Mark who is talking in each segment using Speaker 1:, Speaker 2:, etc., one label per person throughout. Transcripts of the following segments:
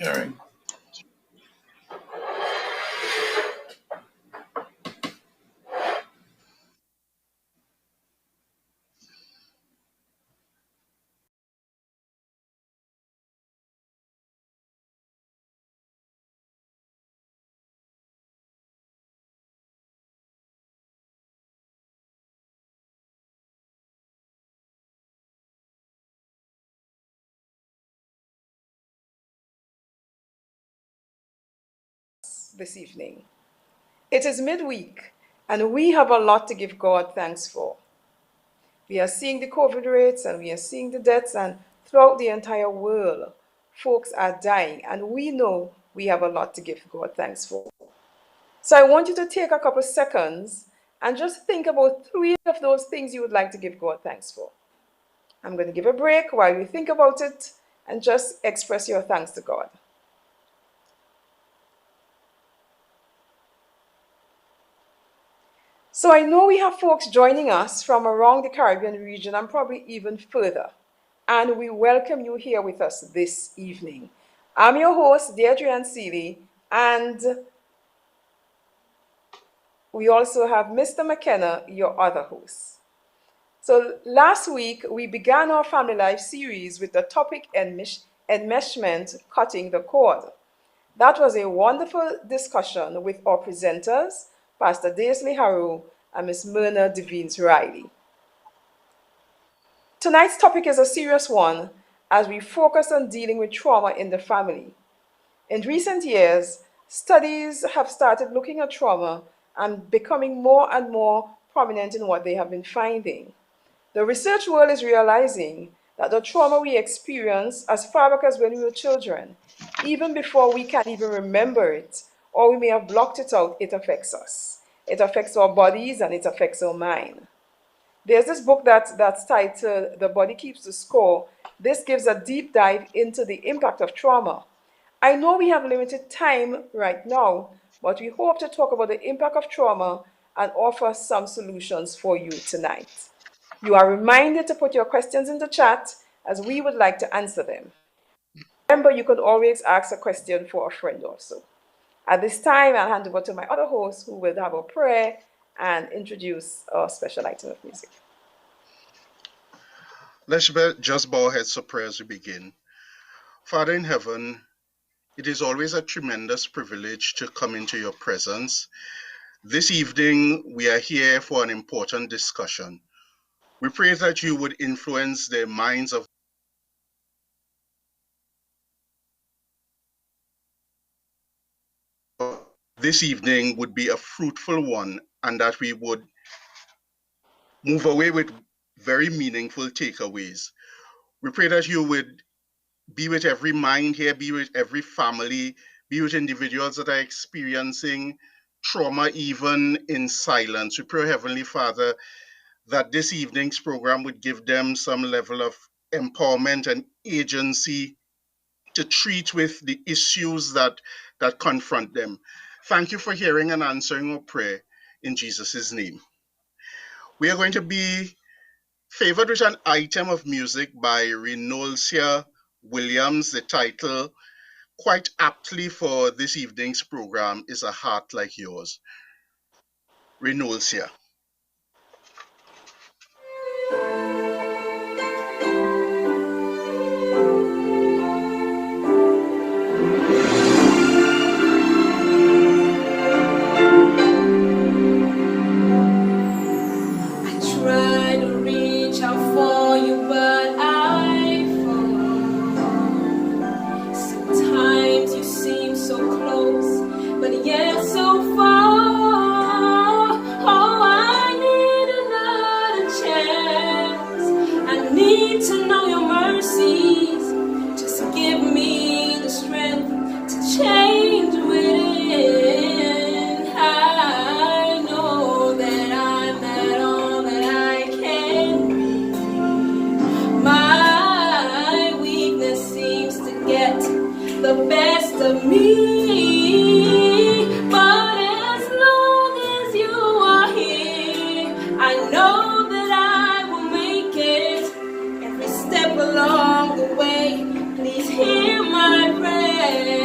Speaker 1: Hearing.
Speaker 2: This evening. It is midweek, and we have a lot to give God thanks for. We are seeing the COVID rates and we are seeing the deaths, and throughout the entire world, folks are dying, and we know we have a lot to give God thanks for. So I want you to take a couple seconds and just think about 3 of those things you would like to give God thanks for. I'm going to give a break while you think about it and just express your thanks to God. So I know we have folks joining us from around the Caribbean region and probably even further. And we welcome you here with us this evening. I'm your host, Deirdre Ansili, and we also have Mr. McKenna, your other host. So last week, we began our Family Life series with the topic enmeshment, cutting the cord. That was a wonderful discussion with our presenters, Pastor Daisley Harrow and Ms. Myrna Devines Riley. Tonight's topic is a serious one as we focus on dealing with trauma in the family. In recent years, studies have started looking at trauma and becoming more and more prominent in what they have been finding. The research world is realizing that the trauma we experience as far back as when we were children, even before we can even remember it, or we may have blocked it out, it affects us. It affects our bodies and it affects our mind. There's this book that's titled The Body Keeps the Score. This gives a deep dive into the impact of trauma. I know we have limited time right now, but we hope to talk about the impact of trauma and offer some solutions for you tonight. You are reminded to put your questions in the chat as we would like to answer them. Remember, you can always ask a question for a friend also. At this time, I'll hand over to my other host who will have a prayer and introduce our special item of music.
Speaker 1: Let's just bow our heads for prayer as we begin. Father in heaven, it is always a tremendous privilege to come into your presence. This evening, we are here for an important discussion. We pray that you would influence the minds of this evening would be a fruitful one, and that we would move away with very meaningful takeaways. We pray that you would be with every mind here, be with every family, be with individuals that are experiencing trauma even in silence. We pray, Heavenly Father, that this evening's program would give them some level of empowerment and agency to treat with the issues that confront them. Thank you for hearing and answering our prayer in Jesus' name. We are going to be favored with an item of music by Renolcia Williams. The title, quite aptly for this evening's program, is A Heart Like Yours. Renolcia.
Speaker 3: Along the way, please hear my prayer.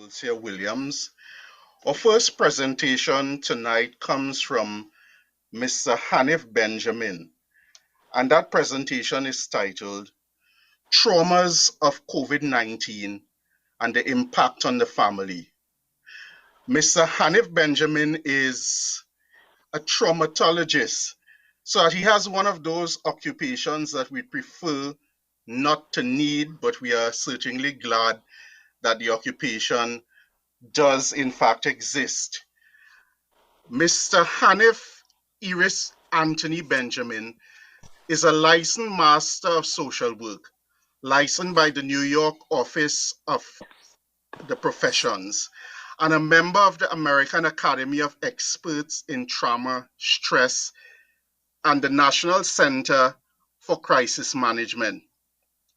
Speaker 1: Wilcia Williams. Our first presentation tonight comes from Mr. Hanif Benjamin, and that presentation is titled Traumas of COVID-19 and the Impact on the Family. Mr. Hanif Benjamin is a traumatologist, so that he has one of those occupations that we prefer not to need, but we are certainly glad that the occupation does in fact exist. Mr. Hanif Iris Anthony Benjamin is a licensed master of social work, licensed by the New York Office of the Professions, and a member of the American Academy of Experts in Trauma, Stress, and the National Center for Crisis Management.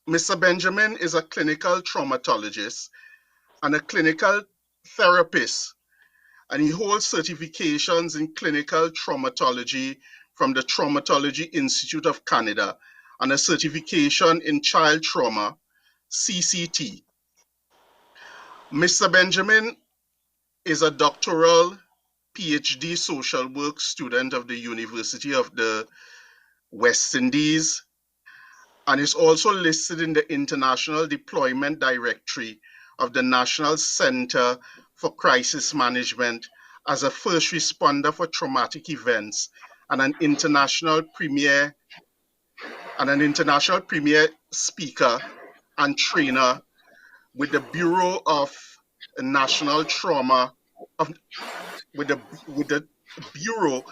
Speaker 1: Mr. Benjamin is a clinical traumatologist and a clinical therapist, and he holds certifications in clinical traumatology from the Traumatology Institute of Canada and a certification in child trauma, CCT. Mr. Benjamin is a doctoral PhD social work student of the University of the West Indies and is also listed in the International Deployment Directory of the National Center for Crisis Management as a first responder for traumatic events and an international premier speaker and trainer with the Bureau of National Trauma of with the Bureau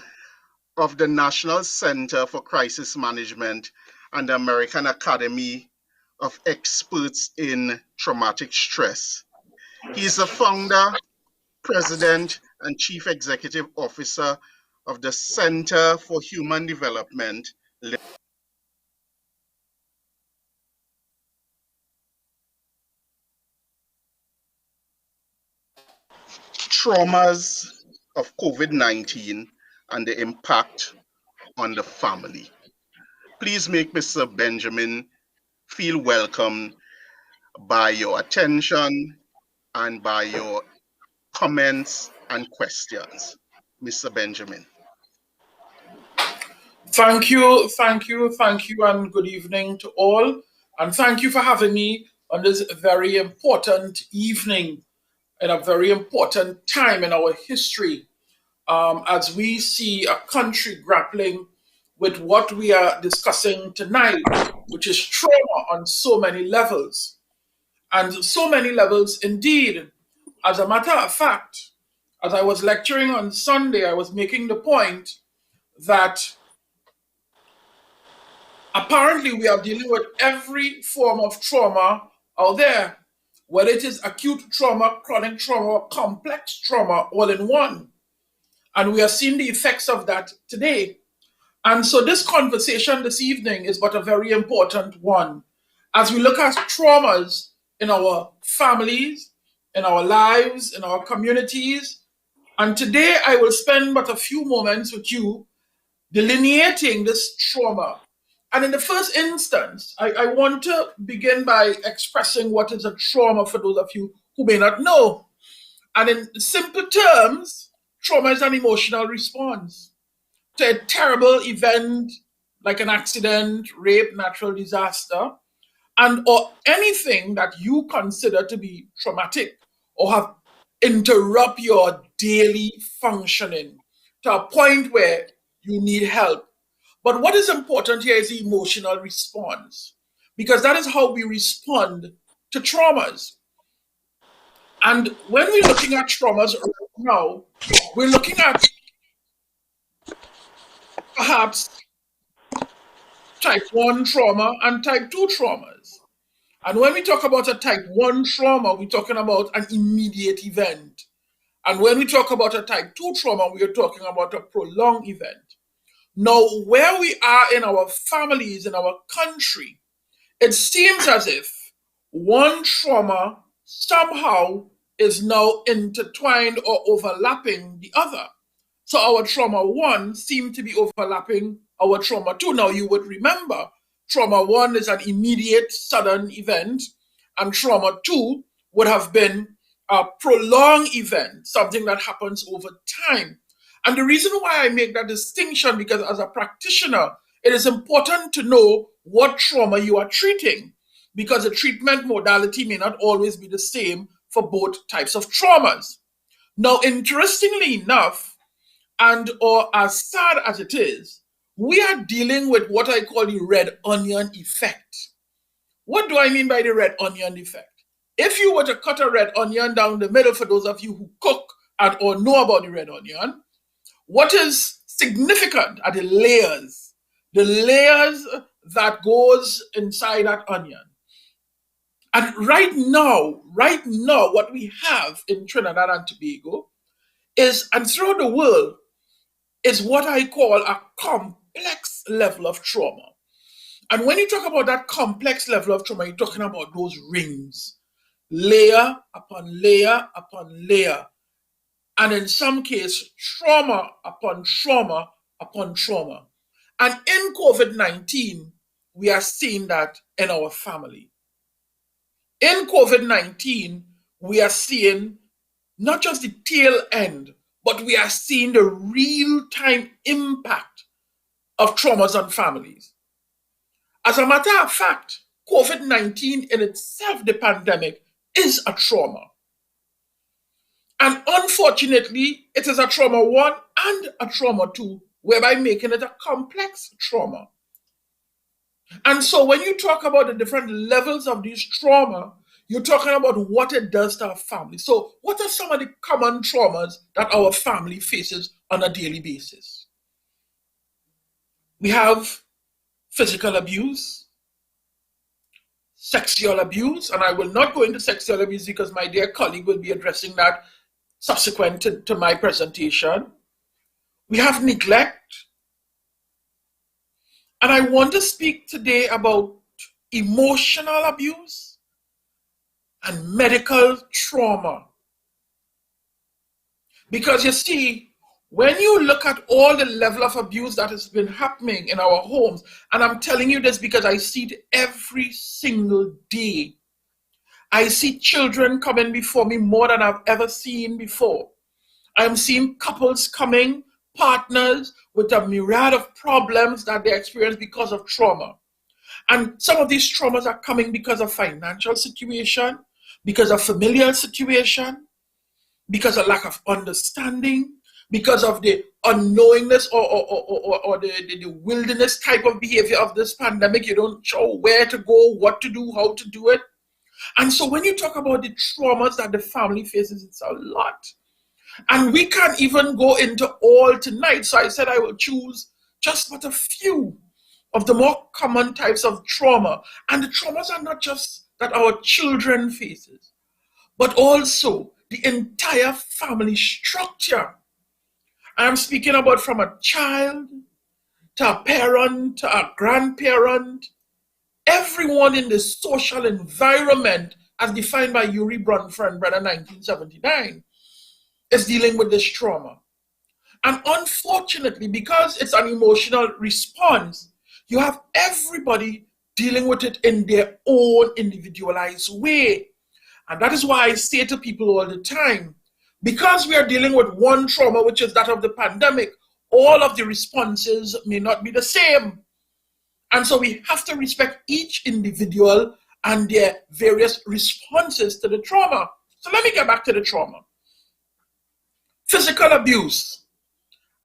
Speaker 1: of the National Center for Crisis Management and the American Academy of Experts in Traumatic Stress. He is the founder, president, and chief executive officer of the Center for Human Development. Traumas of COVID-19 and the impact on the family. Please make Mr. Benjamin feel welcome by your attention and by your comments and questions. Mr. Benjamin.
Speaker 3: Thank you, and good evening to all. And thank you for having me on this very important evening and a very important time in our history as we see a country grappling with what we are discussing tonight, which is trauma on so many levels. And so many levels indeed. As a matter of fact, as I was lecturing on Sunday, I was making the point that apparently we are dealing with every form of trauma out there, whether it is acute trauma, chronic trauma, complex trauma, all in one. And we are seeing the effects of that today. And so this conversation this evening is but a very important one. As we look at traumas in our families, in our lives, in our communities, and today I will spend but a few moments with you delineating this trauma. And in the first instance, I want to begin by expressing what is a trauma for those of you who may not know. And in simple terms, trauma is an emotional response to a terrible event like an accident, rape, natural disaster, and or anything that you consider to be traumatic or have interrupt your daily functioning to a point where you need help. But what is important here is the emotional response, because that is how we respond to traumas. And when we're looking at traumas right now, we're looking at perhaps type 1 trauma and type 2 traumas. And when we talk about a type 1 trauma, we're talking about an immediate event. And when we talk about a type 2 trauma, we are talking about a prolonged event. Now, where we are in our families, in our country, it seems as if one trauma somehow is now intertwined or overlapping the other. So our trauma 1 seemed to be overlapping our trauma 2. Now, you would remember trauma 1 is an immediate sudden event, and trauma 2 would have been a prolonged event, something that happens over time. And the reason why I make that distinction, because as a practitioner, it is important to know what trauma you are treating, because the treatment modality may not always be the same for both types of traumas. Now, interestingly enough, and or as sad as it is, we are dealing with what I call the red onion effect. What do I mean by the red onion effect? If you were to cut a red onion down the middle, for those of you who cook and or know about the red onion, what is significant are the layers that goes inside that onion. And right now, what we have in Trinidad and Tobago is, and throughout the world, is what I call a complex level of trauma. And when you talk about that complex level of trauma, you're talking about those rings, layer upon layer upon layer. And in some cases, trauma upon trauma upon trauma. And in COVID-19, we are seeing that in our family. In COVID-19, we are seeing not just the tail end, but we are seeing the real-time impact of traumas on families. As a matter of fact, COVID-19 in itself, the pandemic, is a trauma. And unfortunately, it is a trauma 1 and a trauma 2, whereby making it a complex trauma. And so when you talk about the different levels of these trauma, you're talking about what it does to our family. So what are some of the common traumas that our family faces on a daily basis? We have physical abuse, sexual abuse, and I will not go into sexual abuse because my dear colleague will be addressing that subsequent to my presentation. We have neglect. And I want to speak today about emotional abuse and medical trauma. Because you see, when you look at all the level of abuse that has been happening in our homes, and I'm telling you this because I see it every single day. I see children coming before me more than I've ever seen before. I'm seeing couples coming, partners with a myriad of problems that they experience because of trauma. And some of these traumas are coming because of financial situation, because of familial situation, because of lack of understanding, because of the unknowingness or the wilderness type of behavior of this pandemic. You don't know where to go, what to do, how to do it. And so when you talk about the traumas that the family faces, it's a lot. And we can't even go into all tonight. So I said I will choose just but a few of the more common types of trauma. And the traumas are not just that our children faces, but also the entire family structure. I'm speaking about from a child to a parent to a grandparent, everyone in the social environment as defined by Urie Brunford, Brenner 1979, is dealing with this trauma. And unfortunately, because it's an emotional response, you have everybody dealing with it in their own individualized way. And that is why I say to people all the time, because we are dealing with one trauma, which is that of the pandemic, all of the responses may not be the same. And so we have to respect each individual and their various responses to the trauma. So let me get back to the trauma. Physical abuse.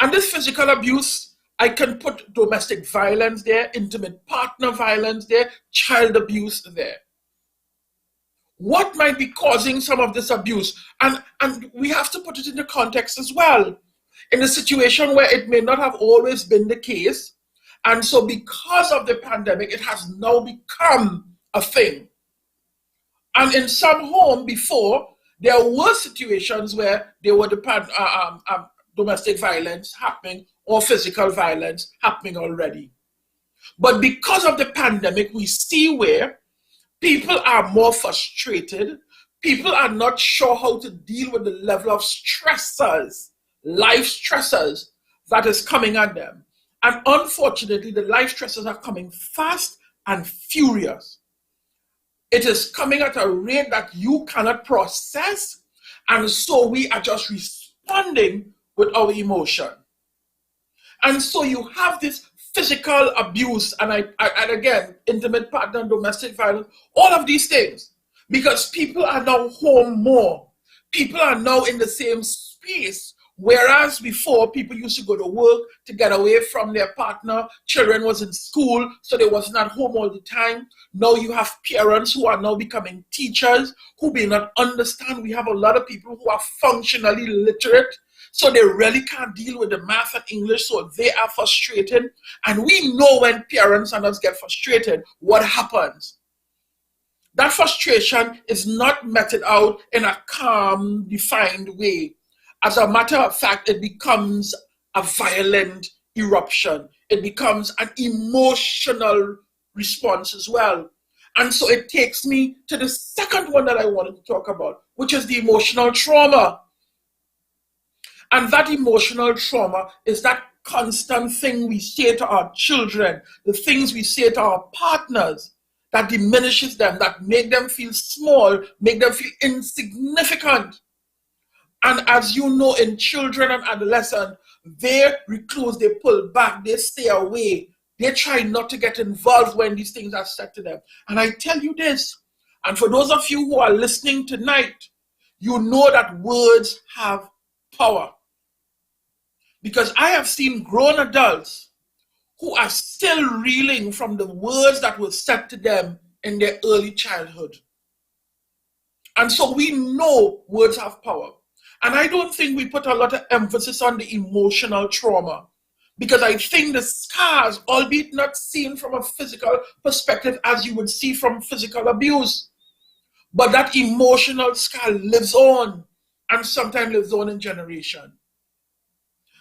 Speaker 3: And this physical abuse, I can put domestic violence there, intimate partner violence there, child abuse there. What might be causing some of this abuse? And we have to put it in the context as well. In a situation where it may not have always been the case, and so because of the pandemic, it has now become a thing. And in some home before, there were situations where there were domestic violence happening or physical violence happening already. But because of the pandemic, we see where people are more frustrated. People are not sure how to deal with the level of stressors, life stressors that is coming at them. And unfortunately, the life stressors are coming fast and furious. It is coming at a rate that you cannot process, And so we are just responding with our emotion. And so you have this physical abuse, and again, intimate partner, domestic violence, all of these things. Because people are now home more. People are now in the same space. Whereas before, people used to go to work to get away from their partner. Children was in school, so they was not home all the time. Now you have parents who are now becoming teachers, who may not understand. We have a lot of people who are functionally literate, so they really can't deal with the math and English, so they are frustrated. And we know when parents and us get frustrated, what happens. That frustration is not meted out in a calm, defined way. As a matter of fact, it becomes a violent eruption. It becomes an emotional response as well. And so it takes me to the second one that I wanted to talk about, which is the emotional trauma. And that emotional trauma is that constant thing we say to our children, the things we say to our partners that diminishes them, that make them feel small, make them feel insignificant. And as you know, in children and adolescents, they recluse, they pull back, they stay away. They try not to get involved when these things are said to them. And I tell you this, and for those of you who are listening tonight, you know that words have power. Because I have seen grown adults who are still reeling from the words that were said to them in their early childhood. And so we know words have power. And I don't think we put a lot of emphasis on the emotional trauma, because I think the scars, albeit not seen from a physical perspective as you would see from physical abuse, but that emotional scar lives on, and sometimes lives on in generation.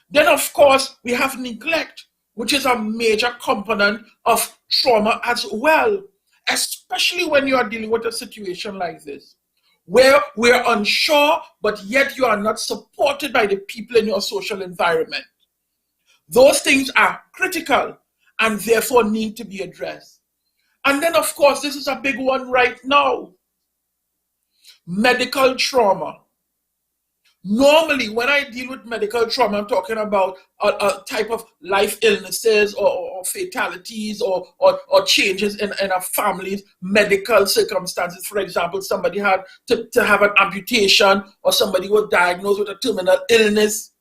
Speaker 3: Then, of course, we have neglect, which is a major component of trauma as well, especially when you are dealing with a situation like this, where we're unsure, but yet you are not supported by the people in your social environment. Those things are critical and therefore need to be addressed. And then, of course, this is a big one right now. Medical trauma. Normally, when I deal with medical trauma, I'm talking about a type of life illnesses or fatalities or changes in a family's medical circumstances. For example, somebody had to have an amputation, or somebody was diagnosed with a terminal illness.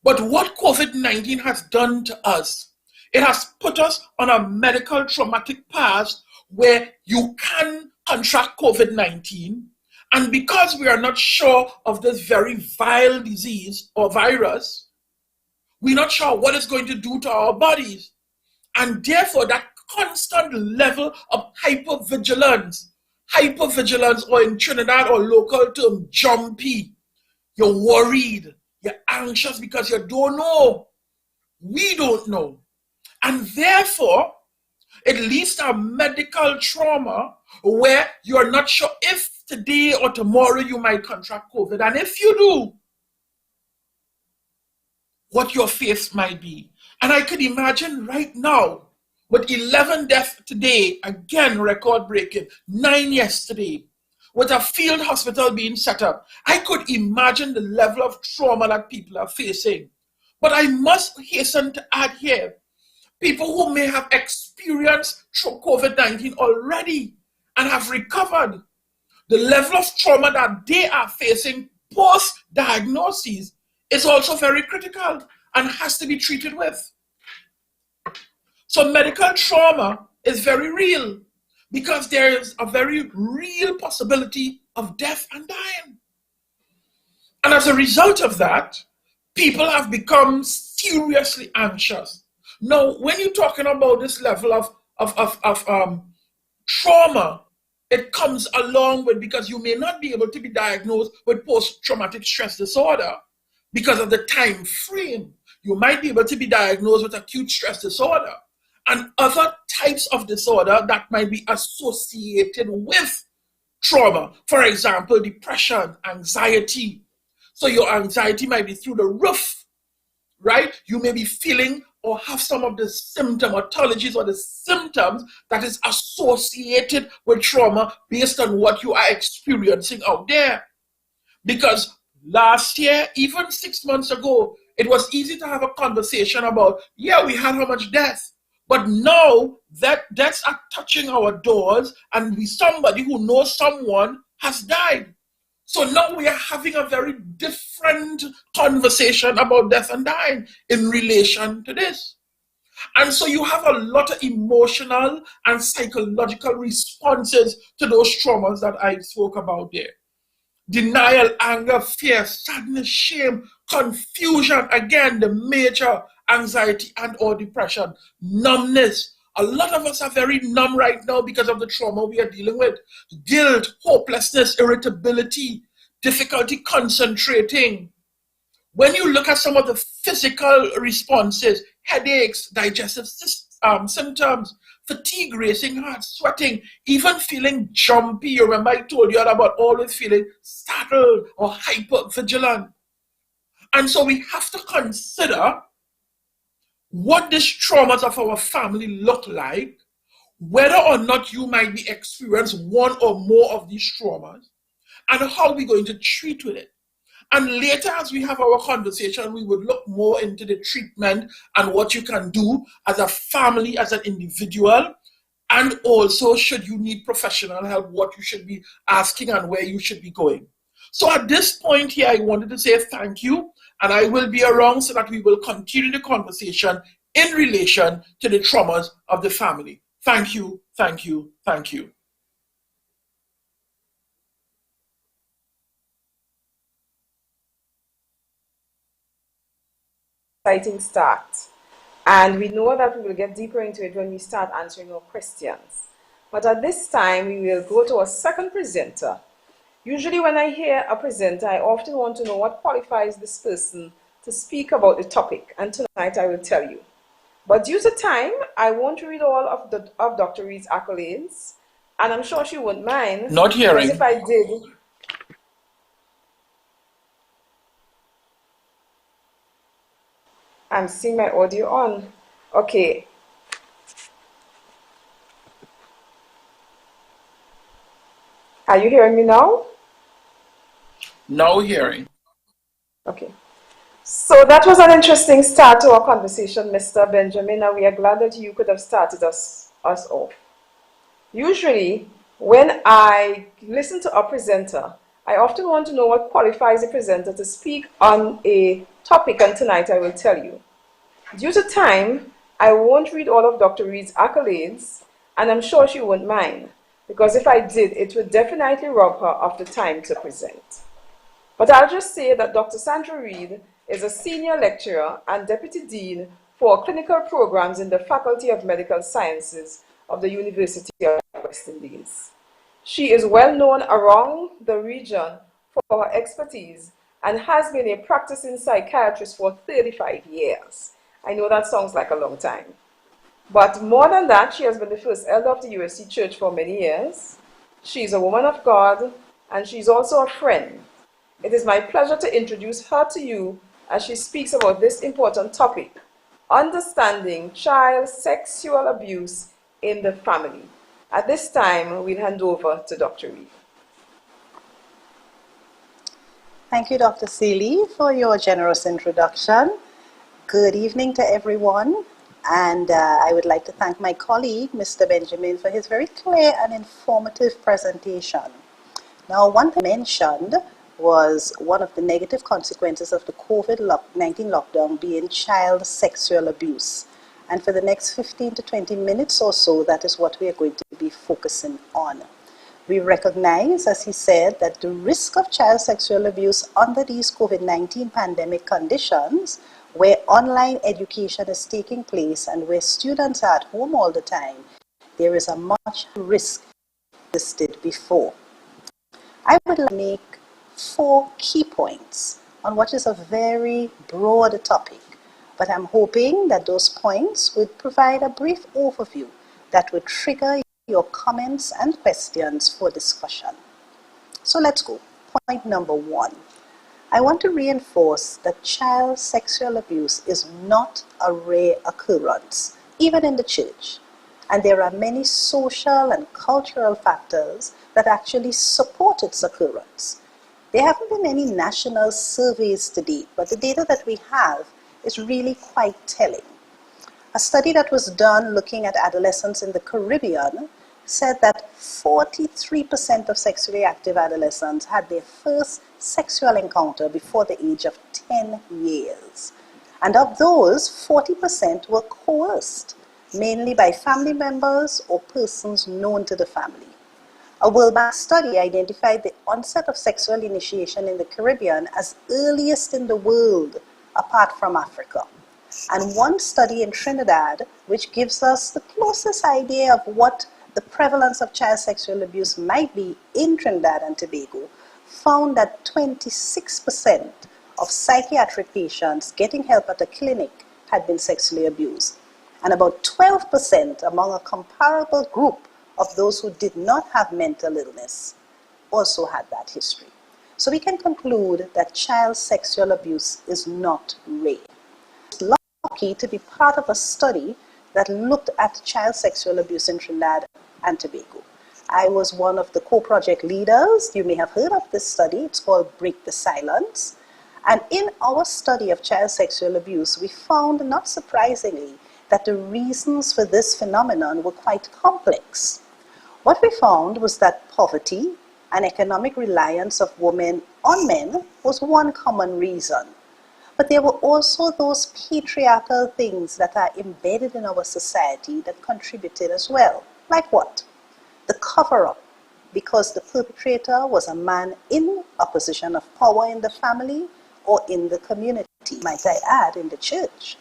Speaker 3: But what COVID-19 has done to us, it has put us on a medical traumatic path where you can contract COVID-19. And because we are not sure of this very vile disease or virus, we're not sure what it's going to do to our bodies. And therefore, that constant level of hypervigilance, or in Trinidad or local term, jumpy. You're worried, you're anxious because you don't know. We don't know. And therefore, it leads to a medical trauma where you're not sure if today or tomorrow you might contract COVID. And if you do, what your fate might be. And I could imagine right now, with 11 deaths today, again record breaking, 9 yesterday, with a field hospital being set up, I could imagine the level of trauma that people are facing. But I must hasten to add here, people who may have experienced COVID-19 already and have recovered, the level of trauma that they are facing post-diagnosis is also very critical and has to be treated with. So medical trauma is very real because there is a very real possibility of death and dying. And as a result of that, people have become seriously anxious. Now, when you're talking about this level of trauma, it comes along with, because you may not be able to be diagnosed with post-traumatic stress disorder because of the time frame. You might be able to be diagnosed with acute stress disorder and other types of disorder that might be associated with trauma. For example, depression, anxiety. So your anxiety might be through the roof, right? You may be feeling or have some of the symptomatologies or the symptoms that is associated with trauma based on what you are experiencing out there. Because last year, even 6 months ago, it was easy to have a conversation about, yeah, we had how much death. But now that deaths are touching our doors, and somebody who knows someone has died. So now we are having a very different conversation about death and dying in relation to this. And so you have a lot of emotional and psychological responses to those traumas that I spoke about there. Denial, anger, fear, sadness, shame, confusion, again, the major anxiety and or depression, numbness. A lot of us are very numb right now because of the trauma we are dealing with. Guilt, hopelessness, irritability, difficulty concentrating. When you look at some of the physical responses, headaches, digestive symptoms, fatigue, racing heart, sweating, even feeling jumpy. You remember I told you about always feeling startled or hyper-vigilant. And so we have to consider what these traumas of our family look like, whether or not you might be experiencing one or more of these traumas, and how we're going to treat with it. And later, as we have our conversation, we would look more into the treatment and what you can do as a family, as an individual, and also should you need professional help, what you should be asking and where you should be going. So at this point here, I wanted to say thank you, and I will be around so that we will continue the conversation in relation to the traumas of the family. Thank you, thank you, thank you.
Speaker 2: Exciting start. And we know that we will get deeper into it when we start answering your questions. But at this time, we will go to our second presenter. Usually when I hear a presenter, I often want to know what qualifies this person to speak about the topic. And tonight I will tell you. But due to time, I won't read all of Dr. Reid's accolades. And I'm sure she wouldn't mind.
Speaker 3: Not hearing.
Speaker 2: Because if I did, I'm seeing my audio on. Okay. Are you hearing me now?
Speaker 3: Now hearing.
Speaker 2: Okay. So that was an interesting start to our conversation, Mr. Benjamin, and we are glad that you could have started us off. Usually, when I listen to a presenter, I often want to know what qualifies a presenter to speak on a topic, and tonight I will tell you. Due to time, I won't read all of Dr. Reid's accolades, and I'm sure she won't mind, because if I did, it would definitely rob her of the time to present. But I'll just say that Dr. Sandra Reid is a senior lecturer and deputy dean for clinical programs in the Faculty of Medical Sciences of the University of West Indies. She is well known around the region for her expertise and has been a practicing psychiatrist for 35 years. I know that sounds like a long time. But more than that, she has been the first elder of the USC church for many years. She's a woman of God, and she's also a friend. It is my pleasure to introduce her to you as she speaks about this important topic, understanding child sexual abuse in the family. At this time, we'll hand over to Dr. Reid.
Speaker 4: Thank you, Dr. Seeley, for your generous introduction. Good evening to everyone. And I would like to thank my colleague, Mr. Benjamin, for his very clear and informative presentation. Now, one thing mentioned was one of the negative consequences of the COVID-19 lockdown being child sexual abuse. And for the next 15 to 20 minutes or so, that is what we are going to be focusing on. We recognize, as he said, that the risk of child sexual abuse under these COVID-19 pandemic conditions, where online education is taking place and where students are at home all the time, there is a much risk listed before. I would like to make 4 key points on what is a very broad topic, but I'm hoping that those points would provide a brief overview that would trigger your comments and questions for discussion. So let's go. Point number 1. I want to reinforce that child sexual abuse is not a rare occurrence, even in the church. And there are many social and cultural factors that actually support its occurrence. There haven't been any national surveys to date, but the data that we have is really quite telling. A study that was done looking at adolescents in the Caribbean said that 43% of sexually active adolescents had their first sexual encounter before the age of 10 years. And of those, 40% were coerced, mainly by family members or persons known to the family. A World Bank study identified the onset of sexual initiation in the Caribbean as earliest in the world, apart from Africa. And one study in Trinidad, which gives us the closest idea of what the prevalence of child sexual abuse might be in Trinidad and Tobago, found that 26% of psychiatric patients getting help at a clinic had been sexually abused, and about 12% among a comparable group of those who did not have mental illness also had that history. So we can conclude that child sexual abuse is not rare. Lucky to be part of a study that looked at child sexual abuse in Trinidad and Tobago. I was one of the co-project leaders. You may have heard of this study. It's called Break the Silence. And in our study of child sexual abuse, we found, not surprisingly, that the reasons for this phenomenon were quite complex. What we found was that poverty and economic reliance of women on men was one common reason. But there were also those patriarchal things that are embedded in our society that contributed as well. Like what? The cover-up, because the perpetrator was a man in a position of power in the family or in the community, might I add, in the church.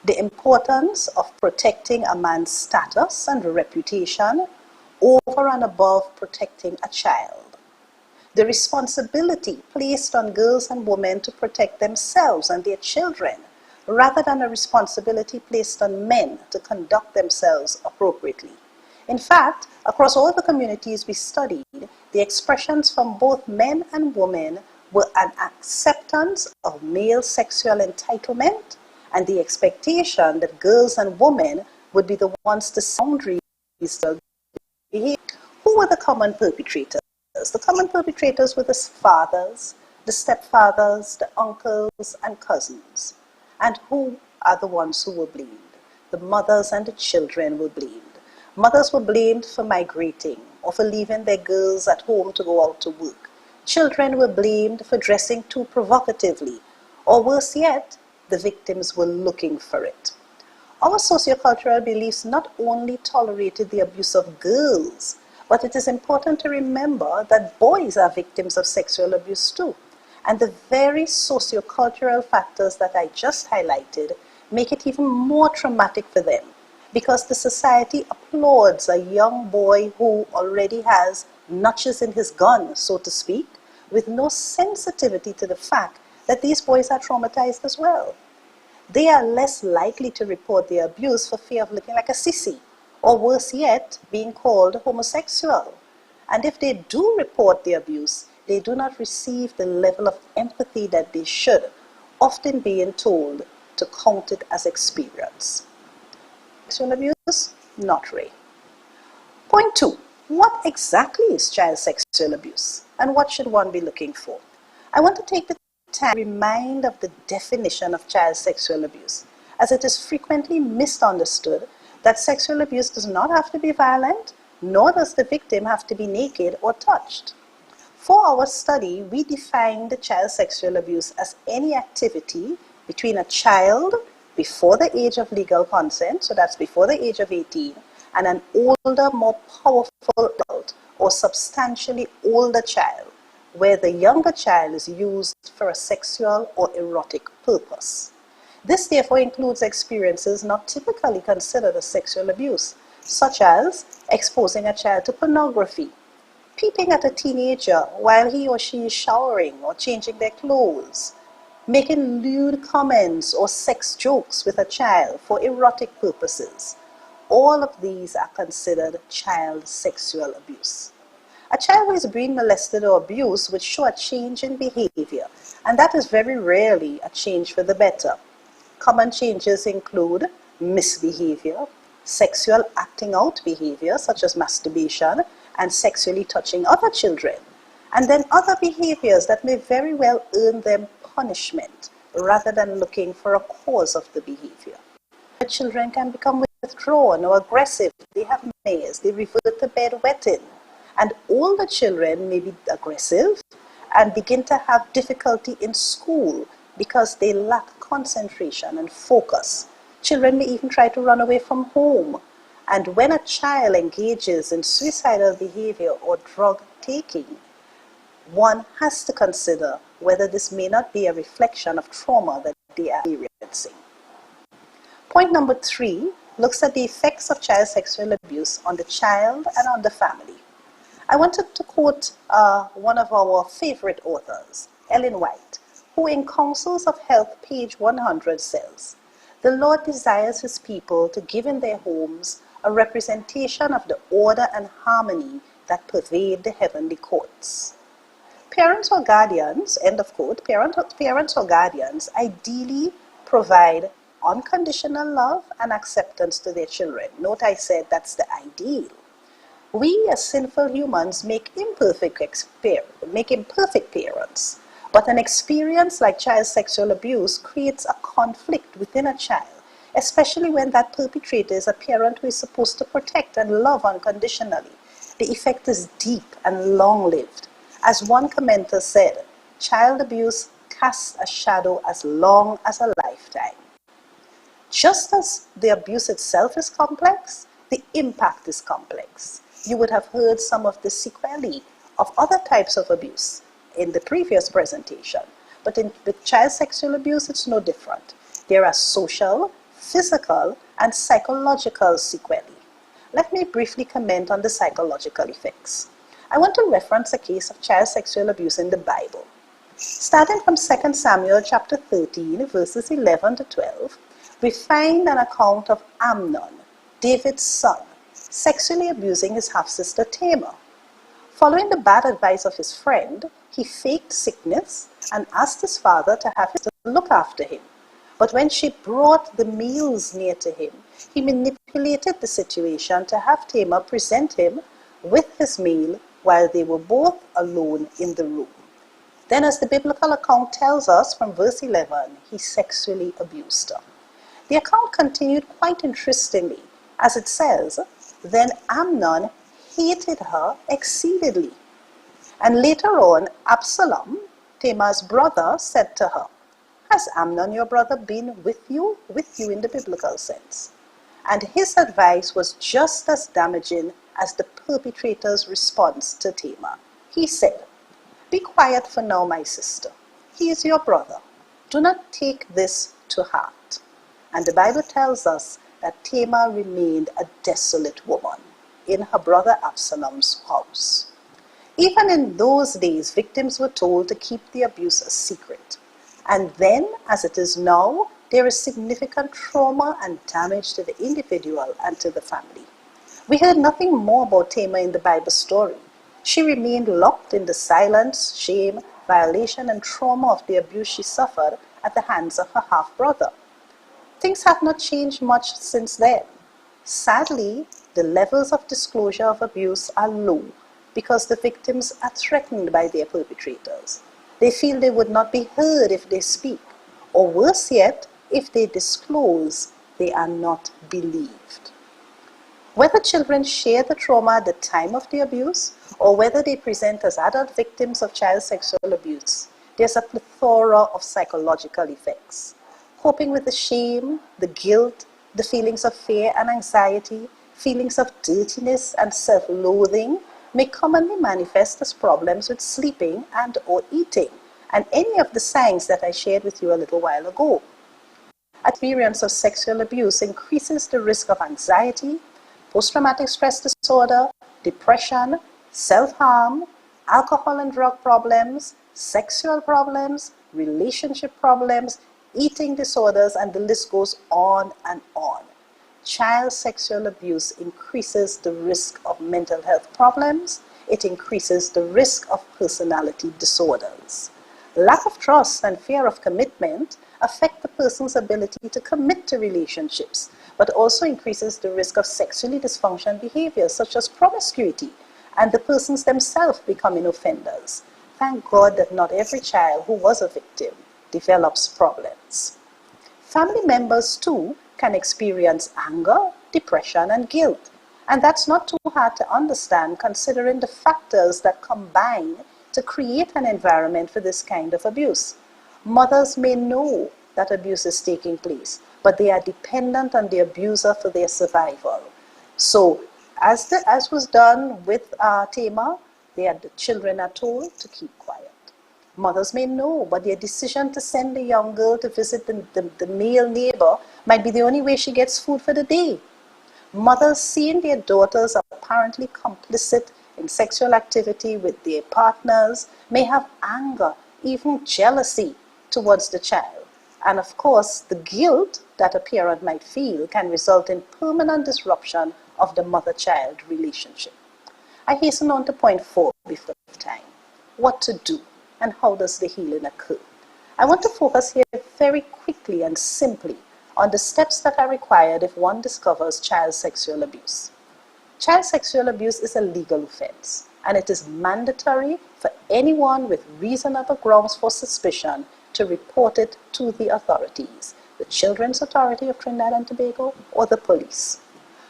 Speaker 4: The importance of protecting a man's status and reputation over and above protecting a child. The responsibility placed on girls and women to protect themselves and their children, rather than a responsibility placed on men to conduct themselves appropriately. In fact, across all the communities we studied, the expressions from both men and women were an acceptance of male sexual entitlement and the expectation that girls and women would be the ones to set boundaries to behave. Who were the common perpetrators? The common perpetrators were the fathers, the stepfathers, the uncles and cousins. And who are the ones who were blamed? The mothers and the children were blamed. Mothers were blamed for migrating or for leaving their girls at home to go out to work. Children were blamed for dressing too provocatively, or worse yet, the victims were looking for it. Our sociocultural beliefs not only tolerated the abuse of girls, but it is important to remember that boys are victims of sexual abuse too. And the very sociocultural factors that I just highlighted make it even more traumatic for them, because the society applauds a young boy who already has notches in his gun, so to speak, with no sensitivity to the fact that these boys are traumatized as well. They are less likely to report their abuse for fear of looking like a sissy, or worse yet, being called homosexual. And if they do report the abuse, they do not receive the level of empathy that they should, often being told to count it as experience. Sexual abuse, not rare. Point 2. What exactly is child sexual abuse, and what should one be looking for? I want to take the time to remind of the definition of child sexual abuse, as it is frequently misunderstood that sexual abuse does not have to be violent, nor does the victim have to be naked or touched. For our study, we defined child sexual abuse as any activity between a child before the age of legal consent, so that's before the age of 18, and an older, more powerful adult or substantially older child, where the younger child is used for a sexual or erotic purpose. This therefore includes experiences not typically considered as sexual abuse, such as exposing a child to pornography, peeping at a teenager while he or she is showering or changing their clothes, making lewd comments or sex jokes with a child for erotic purposes. All of these are considered child sexual abuse. A child who is being molested or abused would show a change in behavior, and that is very rarely a change for the better. Common changes include misbehavior, sexual acting out behavior such as masturbation and sexually touching other children. And then other behaviors that may very well earn them punishment rather than looking for a cause of the behavior. The children can become withdrawn or aggressive. They have mares, they revert to bedwetting. And older children may be aggressive and begin to have difficulty in school because they lack concentration and focus. Children may even try to run away from home. And when a child engages in suicidal behavior or drug taking, one has to consider whether this may not be a reflection of trauma that they are experiencing. Point number 3 looks at the effects of child sexual abuse on the child and on the family. I wanted to quote one of our favorite authors, Ellen White, who in Counsels of Health, page 100 says, "The Lord desires his people to give in their homes a representation of the order and harmony that pervade the heavenly courts." Parents or guardians, end of quote, parents or guardians ideally provide unconditional love and acceptance to their children. Note I said that's the ideal. We as sinful humans make imperfect parents, but an experience like child sexual abuse creates a conflict within a child, especially when that perpetrator is a parent who is supposed to protect and love unconditionally. The effect is deep and long-lived. As one commenter said, child abuse casts a shadow as long as a lifetime. Just as the abuse itself is complex, the impact is complex. You would have heard some of the sequelae of other types of abuse in the previous presentation, but with child sexual abuse, it's no different. There are social, physical, and psychological sequelae. Let me briefly comment on the psychological effects. I want to reference a case of child sexual abuse in the Bible. Starting from 2 Samuel chapter 13, verses 11 to 12, we find an account of Amnon, David's son, sexually abusing his half-sister Tamar. Following the bad advice of his friend, he faked sickness and asked his father to have his sister look after him. But when she brought the meals near to him, he manipulated the situation to have Tamar present him with his meal while they were both alone in the room. Then, as the biblical account tells us from verse 11, he sexually abused her. The account continued quite interestingly, as it says, "Then Amnon hated her exceedingly." And later on, Absalom, Tamar's brother, said to her, "Has Amnon your brother been with you in the biblical sense?" And his advice was just as damaging as the perpetrator's response to Tamar. He said, "Be quiet for now, my sister. He is your brother. Do not take this to heart." And the Bible tells us that Tamar remained a desolate woman in her brother Absalom's house. Even in those days, victims were told to keep the abuse a secret. And then, as it is now, there is significant trauma and damage to the individual and to the family. We heard nothing more about Tamar in the Bible story. She remained locked in the silence, shame, violation, and trauma of the abuse she suffered at the hands of her half-brother. Things have not changed much since then. Sadly, the levels of disclosure of abuse are low because the victims are threatened by their perpetrators. They feel they would not be heard if they speak, or worse yet, if they disclose, they are not believed. Whether children share the trauma at the time of the abuse, or whether they present as adult victims of child sexual abuse, there's a plethora of psychological effects. Coping with the shame, the guilt, the feelings of fear and anxiety, feelings of dirtiness and self-loathing may commonly manifest as problems with sleeping and or eating, and any of the signs that I shared with you a little while ago. Experience of sexual abuse increases the risk of anxiety, post-traumatic stress disorder, depression, self-harm, alcohol and drug problems, sexual problems, relationship problems, eating disorders, and the list goes on and on. Child sexual abuse increases the risk of mental health problems. It increases the risk of personality disorders. Lack of trust and fear of commitment affect the person's ability to commit to relationships, but also increases the risk of sexually dysfunctional behaviors such as promiscuity and the persons themselves becoming offenders. Thank God that not every child who was a victim develops problems. Family members too can experience anger, depression, and guilt. And that's not too hard to understand considering the factors that combine to create an environment for this kind of abuse. Mothers may know that abuse is taking place, but they are dependent on the abuser for their survival. So, as was done with Tamar, the children are told to keep quiet. Mothers may know, but their decision to send the young girl to visit the male neighbor might be the only way she gets food for the day. Mothers seeing their daughters apparently complicit in sexual activity with their partners may have anger, even jealousy towards the child. And of course, the guilt that a parent might feel can result in permanent disruption of the mother-child relationship. I hasten on to point 4 before time. What to do and how does the healing occur? I want to focus here very quickly and simply on the steps that are required if one discovers child sexual abuse. Child sexual abuse is a legal offense, and it is mandatory for anyone with reasonable grounds for suspicion to report it to the authorities, the Children's Authority of Trinidad and Tobago, or the police.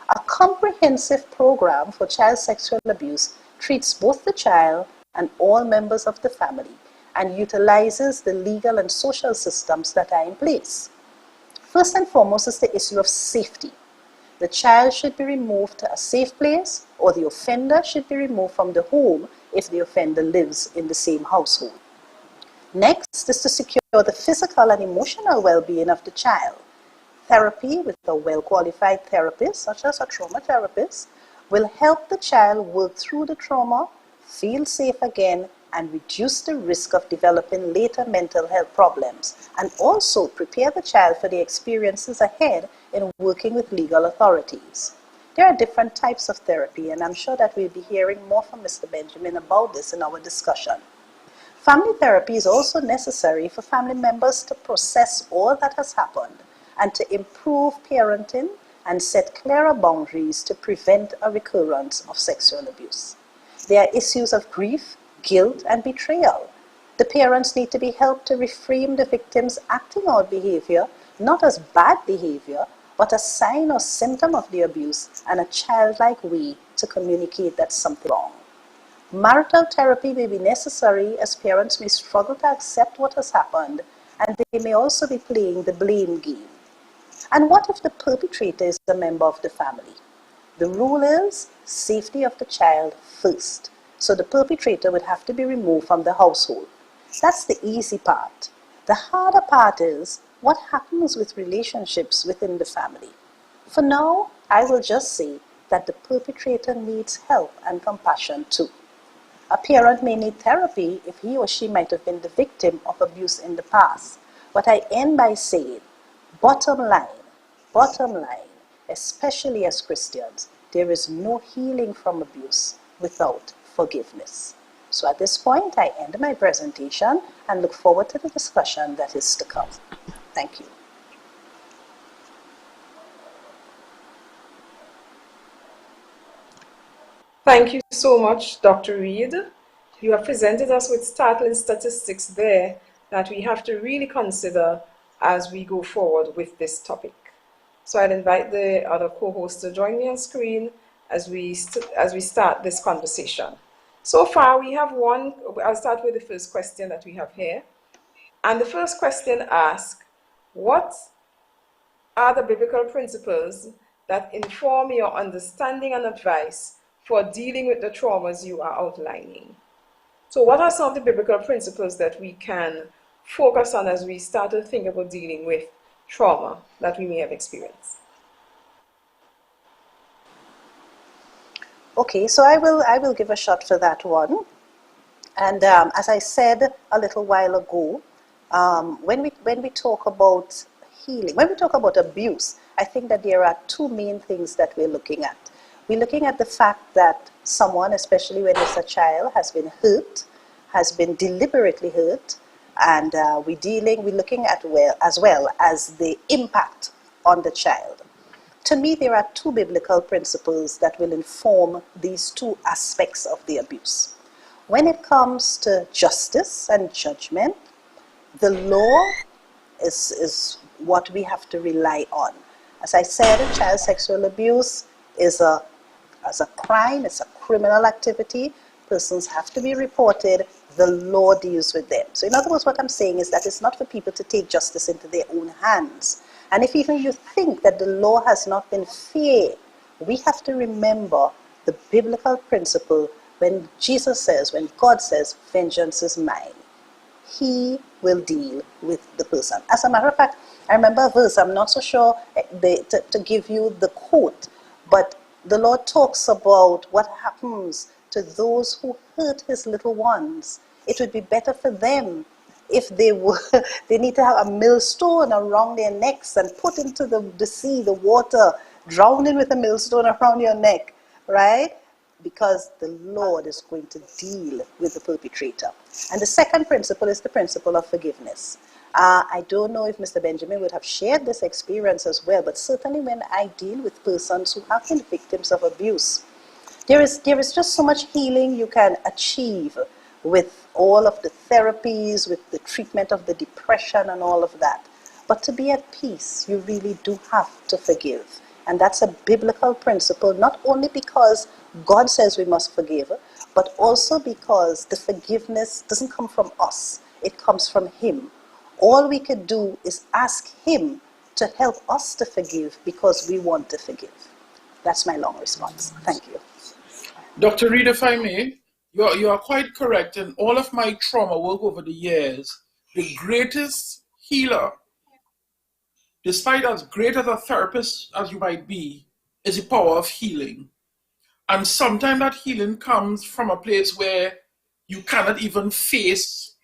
Speaker 4: A comprehensive program for child sexual abuse treats both the child and all members of the family and utilizes the legal and social systems that are in place. First and foremost is the issue of safety. The child should be removed to a safe place, or the offender should be removed from the home if the offender lives in the same household. Next is to secure the physical and emotional well-being of the child. Therapy with a well-qualified therapist, such as a trauma therapist, will help the child work through the trauma, feel safe again, and reduce the risk of developing later mental health problems, and also prepare the child for the experiences ahead in working with legal authorities. There are different types of therapy, and I'm sure that we'll be hearing more from Mr. Benjamin about this in our discussion. Family therapy is also necessary for family members to process all that has happened and to improve parenting and set clearer boundaries to prevent a recurrence of sexual abuse. There are issues of grief, guilt, and betrayal. The parents need to be helped to reframe the victim's acting out behavior not as bad behavior, but a sign or symptom of the abuse and a childlike way to communicate that something wrong. Marital therapy may be necessary as parents may struggle to accept what has happened, and they may also be playing the blame game. And what if the perpetrator is a member of the family? The rule is safety of the child first. So the perpetrator would have to be removed from the household. That's the easy part. The harder part is what happens with relationships within the family. For now, I will just say that the perpetrator needs help and compassion too. A parent may need therapy if he or she might have been the victim of abuse in the past. But I end by saying, bottom line, especially as Christians, there is no healing from abuse without forgiveness. So at this point, I end my presentation and look forward to the discussion that is to come. Thank you.
Speaker 2: Thank you so much, Dr. Reid. You have presented us with startling statistics there that we have to really consider as we go forward with this topic. So I'd invite the other co-hosts to join me on screen as we start this conversation. So far, we have one. I'll start with the first question that we have here. And the first question asks, what are the biblical principles that inform your understanding and advice for dealing with the traumas you are outlining? So what are some of the biblical principles that we can focus on as we start to think about dealing with trauma that we may have experienced?
Speaker 4: Okay, so I will give a shot for that one. And as I said a little while ago, when we talk about healing, when we talk about abuse, I think that there are two main things that we're looking at. We're looking at the fact that someone, especially when it's a child, has been hurt, has been deliberately hurt, and we're looking at as well as the impact on the child. To me, there are two biblical principles that will inform these two aspects of the abuse. When it comes to justice and judgment, the law is what we have to rely on. As I said, child sexual abuse is as a crime, it's a criminal activity. Persons have to be reported. The law deals with them. So in other words, what I'm saying is that it's not for people to take justice into their own hands. And if even you think that the law has not been fair, we have to remember the biblical principle when Jesus says, when God says, vengeance is mine. He will deal with the person. As a matter of fact, I remember a verse, I'm not so sure to give you the quote, but the Lord talks about what happens to those who hurt his little ones. It would be better for them if they need to have a millstone around their necks and put into the sea, the water, drowning with a millstone around your neck, right? Because the Lord is going to deal with the perpetrator. And the second principle is the principle of forgiveness. I don't know if Mr. Benjamin would have shared this experience as well, but certainly when I deal with persons who have been victims of abuse, there is just so much healing you can achieve with all of the therapies, with the treatment of the depression and all of that. But to be at peace, you really do have to forgive. And that's a biblical principle, not only because God says we must forgive, but also because the forgiveness doesn't come from us. It comes from Him. All we could do is ask Him to help us to forgive because we want to forgive. That's my long response. Thank you.
Speaker 3: Dr. Reid, if I may, you are quite correct. In all of my trauma work over the years, the greatest healer, despite as great as a therapist as you might be, is the power of healing. And sometimes that healing comes from a place where you cannot even face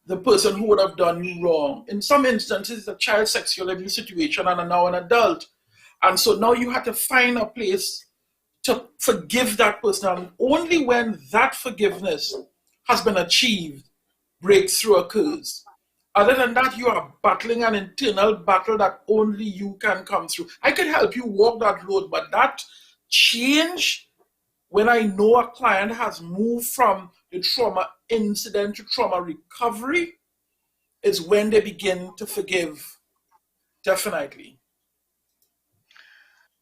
Speaker 3: the person who would have done you wrong. In some instances, it's a child sexual abuse situation and now an adult. And so now you have to find a place to forgive that person. And only when that forgiveness has been achieved, breakthrough occurs. Other than that, you are battling an internal battle that only you can come through. I could help you walk that road, but that change, when I know a client has moved from the trauma incident to trauma recovery, is when they begin to forgive. Definitely.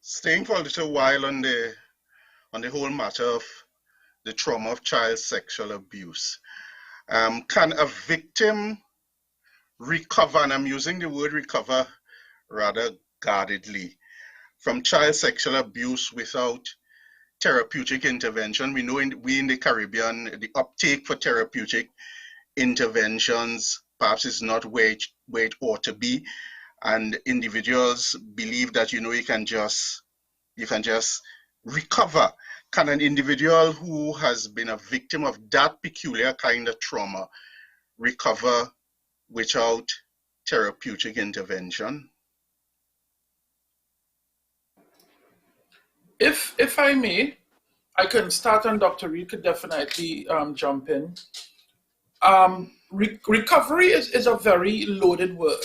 Speaker 1: Staying for a little while on the whole matter of the trauma of child sexual abuse. Can a victim recover, and I'm using the word recover rather guardedly, from child sexual abuse without therapeutic intervention? We know we in the Caribbean, the uptake for therapeutic interventions perhaps is not where it ought to be, and individuals believe that you can just recover. Can an individual who has been a victim of that peculiar kind of trauma recover without therapeutic intervention?
Speaker 3: If I may, I can start, and Dr. Reid could definitely jump in. Recovery is a very loaded word.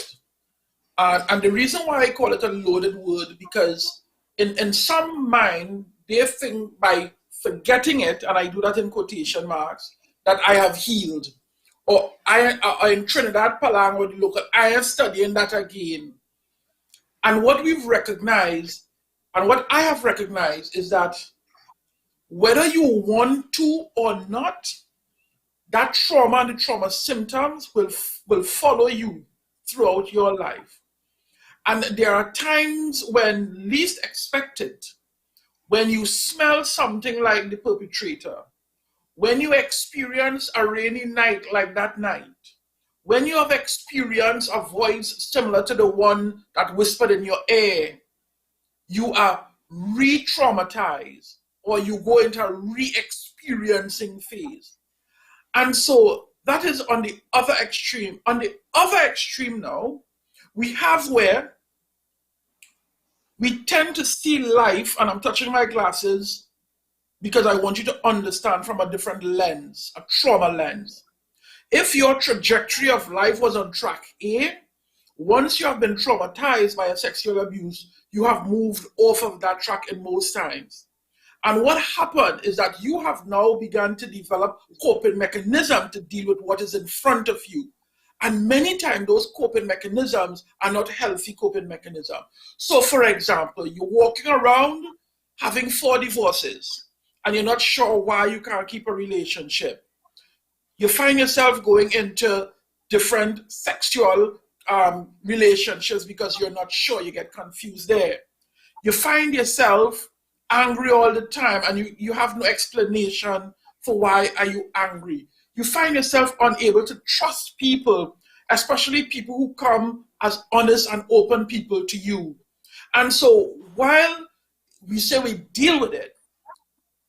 Speaker 3: And the reason why I call it a loaded word, because in some mind, they think by forgetting it, and I do that in quotation marks, that I have healed. Or I in Trinidad, Palang, or the local, I am studying that again. And what we've recognized, and what I have recognized, is that whether you want to or not, that trauma and the trauma symptoms will follow you throughout your life. And there are times when least expected, when you smell something like the perpetrator, when you experience a rainy night like that night, when you have experienced a voice similar to the one that whispered in your ear, you are re-traumatized, or you go into a re-experiencing phase. And so that is on the other extreme. On the other extreme now, we have where we tend to see life, and I'm touching my glasses because I want you to understand from a different lens, a trauma lens. If your trajectory of life was on track A, once you have been traumatized by a sexual abuse, you have moved off of that track in most times. And what happened is that you have now begun to develop coping mechanism to deal with what is in front of you. And many times those coping mechanisms are not healthy coping mechanisms. So for example, you're walking around having 4 divorces and you're not sure why you can't keep a relationship. You find yourself going into different sexual relationships because you're not sure, you get confused there. You find yourself angry all the time and you have no explanation for why are you angry. You find yourself unable to trust people, especially people who come as honest and open people to you. And so while we say we deal with it,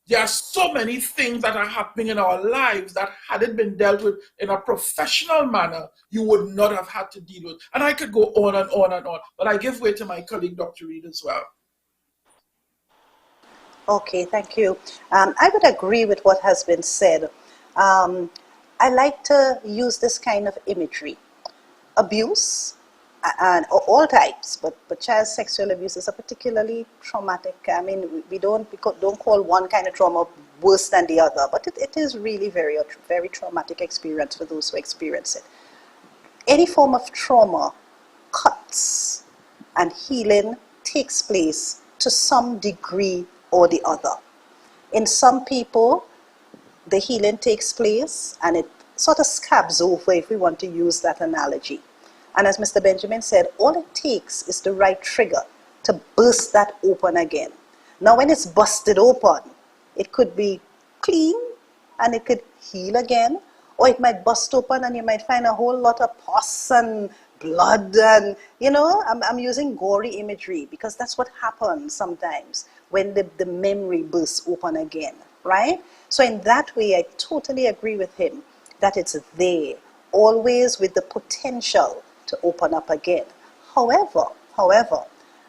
Speaker 3: there are so many things that are happening in our lives that had it been dealt with in a professional manner, you would not have had to deal with. And I could go on and on and on, but I give way to my colleague, Dr. Reid, as well.
Speaker 4: Okay, thank you. I would agree with what has been said. I like to use this kind of imagery. Abuse, and all types, but child sexual abuse is a particularly traumatic. I mean, we don't call one kind of trauma worse than the other, but it is really very traumatic experience for those who experience it. Any form of trauma cuts, and healing takes place to some degree or the other. In some people, the healing takes place and it sort of scabs over, if we want to use that analogy. And as Mr. Benjamin said, all it takes is the right trigger to burst that open again. Now, when it's busted open, it could be clean and it could heal again, or it might bust open and you might find a whole lot of pus and blood and, I'm using gory imagery because that's what happens sometimes when the memory bursts open again, right? So in that way, I totally agree with him that it's there, always with the potential to open up again. However,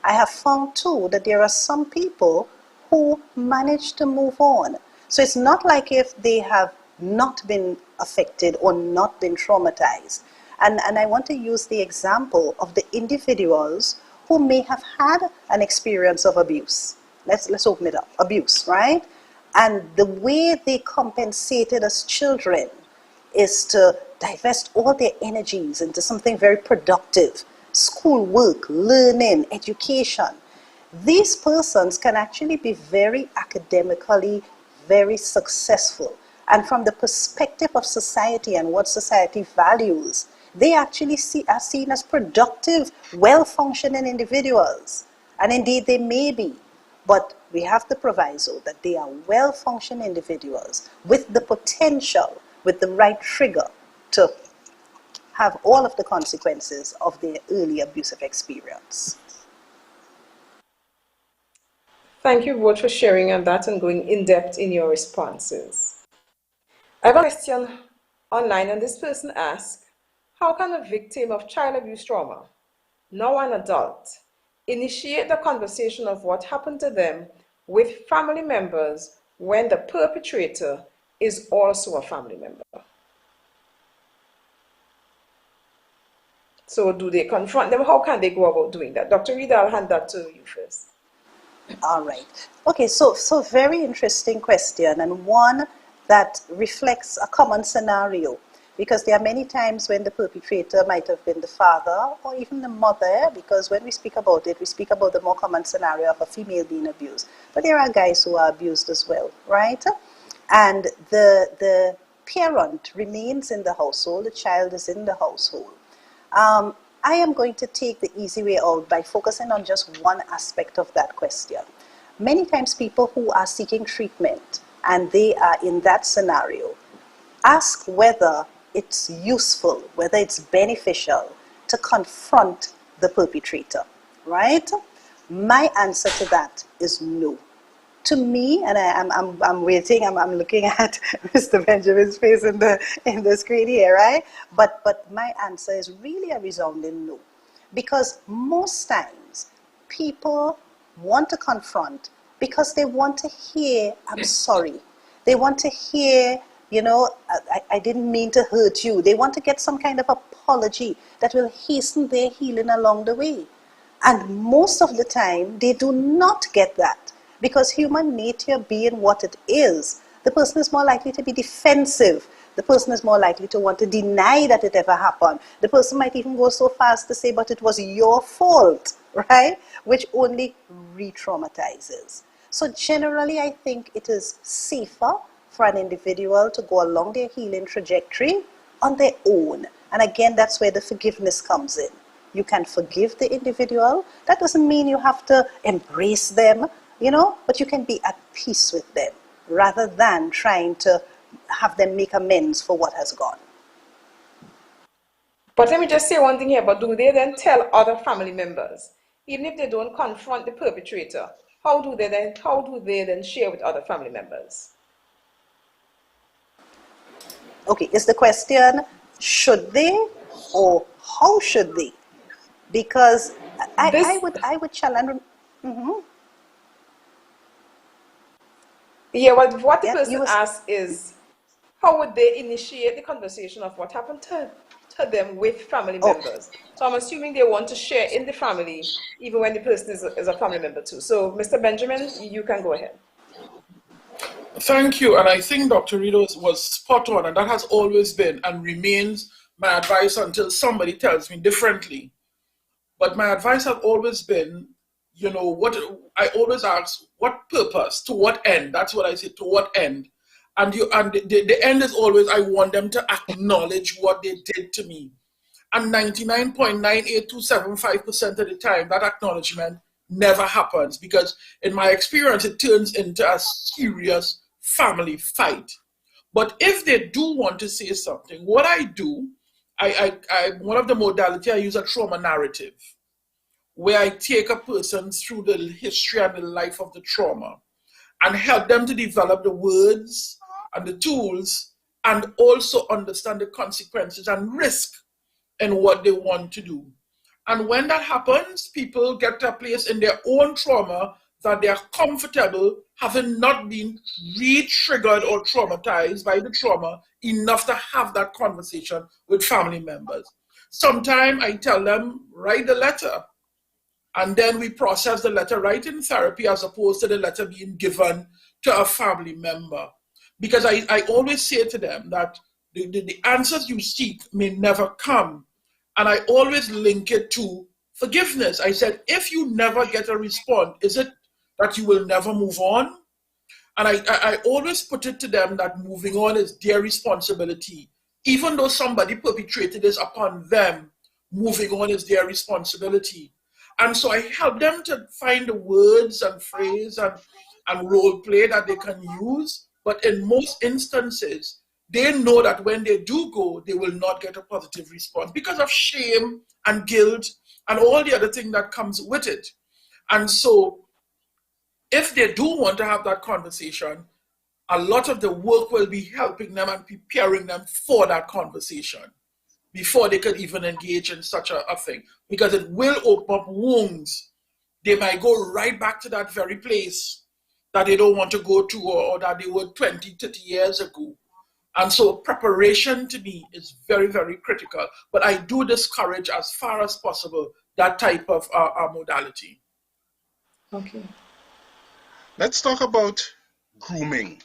Speaker 4: I have found too that there are some people who manage to move on. So it's not like if they have not been affected or not been traumatized. And I want to use the example of the individuals who may have had an experience of abuse. Let's open it up. Abuse, right? And the way they compensated as children is to divest all their energies into something very productive. Schoolwork, learning, education. These persons can actually be very academically very successful. And from the perspective of society and what society values, they actually are seen as productive, well-functioning individuals. And indeed they may be. But we have the proviso that they are well-functioning individuals with the potential, with the right trigger to have all of the consequences of their early abusive experience.
Speaker 2: Thank you both for sharing on that and going in depth in your responses. I have a question online, and this person asks, how can a victim of child abuse trauma, now an adult, initiate the conversation of what happened to them with family members when the perpetrator is also a family member? So do they confront them? How can they go about doing that? Dr. Reid, I'll hand that to you first.
Speaker 4: All right. Okay, so very interesting question, and one that reflects a common scenario, because there are many times when the perpetrator might have been the father or even the mother, because when we speak about it, we speak about the more common scenario of a female being abused. But there are guys who are abused as well, right? And the parent remains in the household, the child is in the household. I am going to take the easy way out by focusing on just one aspect of that question. Many times people who are seeking treatment and they are in that scenario ask whether it's useful, whether it's beneficial to confront the perpetrator, right? My answer to that is no. To me, and I'm waiting, I'm looking at Mr. Benjamin's face in the screen here, right? But my answer is really a resounding no. Because most times people want to confront because they want to hear, I'm sorry. They want to hear I didn't mean to hurt you. They want to get some kind of apology that will hasten their healing along the way. And most of the time, they do not get that because human nature being what it is, the person is more likely to be defensive. The person is more likely to want to deny that it ever happened. The person might even go so far as to say, but it was your fault, right? Which only re traumatizes. So, generally, I think it is safer for an individual to go along their healing trajectory on their own. And again, that's where the forgiveness comes in. You can forgive the individual. That doesn't mean you have to embrace them, but you can be at peace with them rather than trying to have them make amends for what has gone.
Speaker 2: But let me just say one thing here, but do they then tell other family members? Even if they don't confront the perpetrator, how do they then share with other family members?
Speaker 4: Okay, is the question, should they or how should they? Because I would challenge.
Speaker 2: Yeah, well, what the
Speaker 4: Yeah,
Speaker 2: person asks is, how would they initiate the conversation of what happened to them with family
Speaker 4: oh,
Speaker 2: members? So I'm assuming they want to share in the family, even when the person is a family member too. So, Mr. Benjamin, you can go ahead.
Speaker 3: Thank you. And I think Dr. Reid was spot on, and that has always been and remains my advice until somebody tells me differently. But my advice has always been, what I always ask, what purpose, to what end? That's what I say, to what end? And the end is always I want them to acknowledge what they did to me. And 99.98275% of the time, that acknowledgement never happens because, in my experience, it turns into a serious family fight. But if they do want to say something, what I do, one of the modalities I use a trauma narrative, where I take a person through the history and the life of the trauma and help them to develop the words and the tools and also understand the consequences and risk in what they want to do. And when that happens, people get to a place in their own trauma that they are comfortable having not been re-triggered or traumatized by the trauma enough to have that conversation with family members. Sometimes I tell them, write the letter. And then we process the letter right in therapy as opposed to the letter being given to a family member. Because I always say to them that the answers you seek may never come. And I always link it to forgiveness. I said, if you never get a response, is it that you will never move on? And I always put it to them that moving on is their responsibility. Even though somebody perpetrated this upon them, moving on is their responsibility. And so I help them to find the words and phrase and role play that they can use. But in most instances, they know that when they do go, they will not get a positive response because of shame and guilt and all the other thing that comes with it. And so if they do want to have that conversation, a lot of the work will be helping them and preparing them for that conversation before they can even engage in such a thing, because it will open up wounds. They might go right back to that very place that they don't want to go to or that they were 20, 30 years ago. And so preparation to me is very, very critical. But I do discourage as far as possible that type of modality.
Speaker 2: Okay.
Speaker 1: Let's talk about grooming.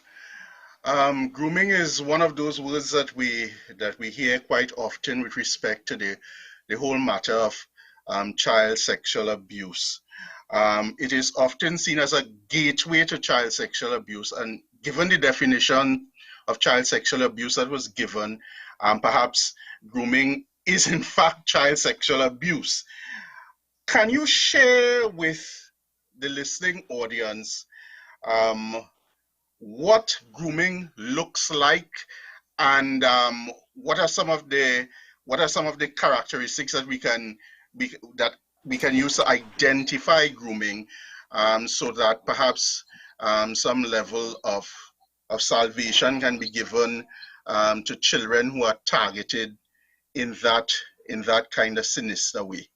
Speaker 1: Grooming is one of those words that we hear quite often with respect to the whole matter of child sexual abuse. It is often seen as a gateway to child sexual abuse, and given the definition of child sexual abuse that was given, perhaps grooming is in fact child sexual abuse. Can you share with the listening audience um, what grooming looks like, and what are some of the characteristics that we can use to identify grooming, so that perhaps some level of salvation can be given to children who are targeted in that kind of sinister way.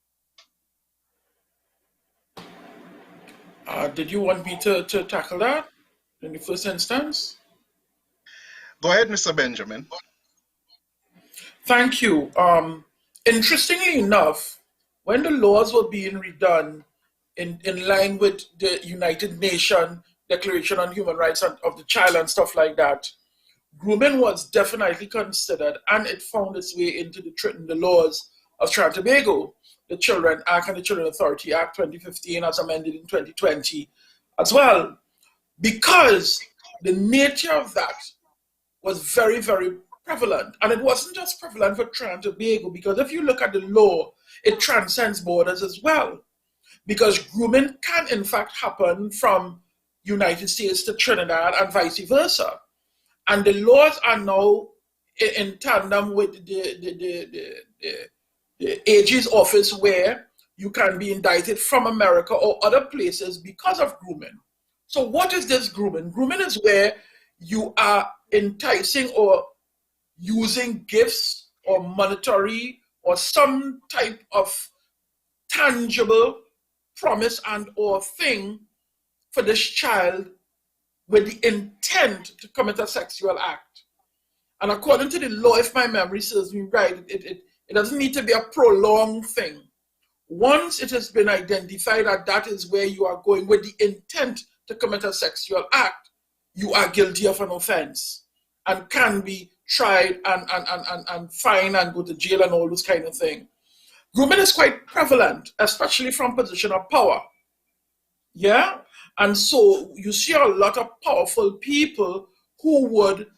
Speaker 3: Did you want me to tackle that in the first instance?
Speaker 1: Go ahead, Mr. Benjamin.
Speaker 3: Thank you. Interestingly enough, when the laws were being redone in line with the United Nations Declaration on Human Rights of the Child and stuff like that, grooming was definitely considered, and it found its way into the laws of Trinidad and Tobago, the Children Act and the Children Authority Act 2015 as amended in 2020 as well, because the nature of that was very, very prevalent. And it wasn't just prevalent for Trinidad and Tobago, because if you look at the law, it transcends borders as well. Because grooming can in fact happen from United States to Trinidad and vice versa. And the laws are now in tandem with the AG's office, where you can be indicted from America or other places because of grooming. So what is this grooming? Grooming is where you are enticing or using gifts or monetary or some type of tangible promise and or thing for this child with the intent to commit a sexual act. And according to the law, if my memory serves me right, it doesn't need to be a prolonged thing. Once it has been identified that is where you are going with the intent to commit a sexual act, you are guilty of an offense and can be tried and fined and go to jail and all those kind of things. Grooming is quite prevalent, especially from position of power. Yeah? And so you see a lot of powerful people who would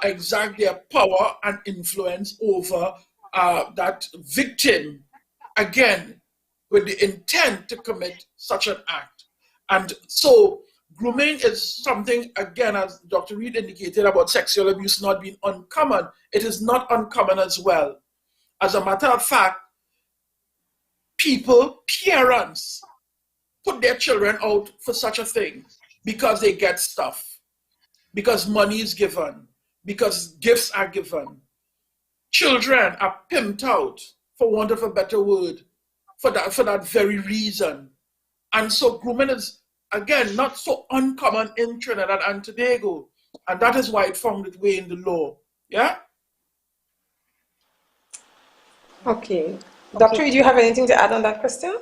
Speaker 3: exert their power and influence over that victim, again, with the intent to commit such an act. And so grooming is something, again, as Dr. Reid indicated about sexual abuse not being uncommon. It is not uncommon as well. As a matter of fact, parents, put their children out for such a thing because they get stuff, because money is given, because gifts are given. Children are pimped out, for want of a better word, for that very reason. And so grooming is, again, not so uncommon in Trinidad and Tobago. And that is why it found its way in the law. Yeah?
Speaker 2: Okay. Doctor, do you have anything to add on that question?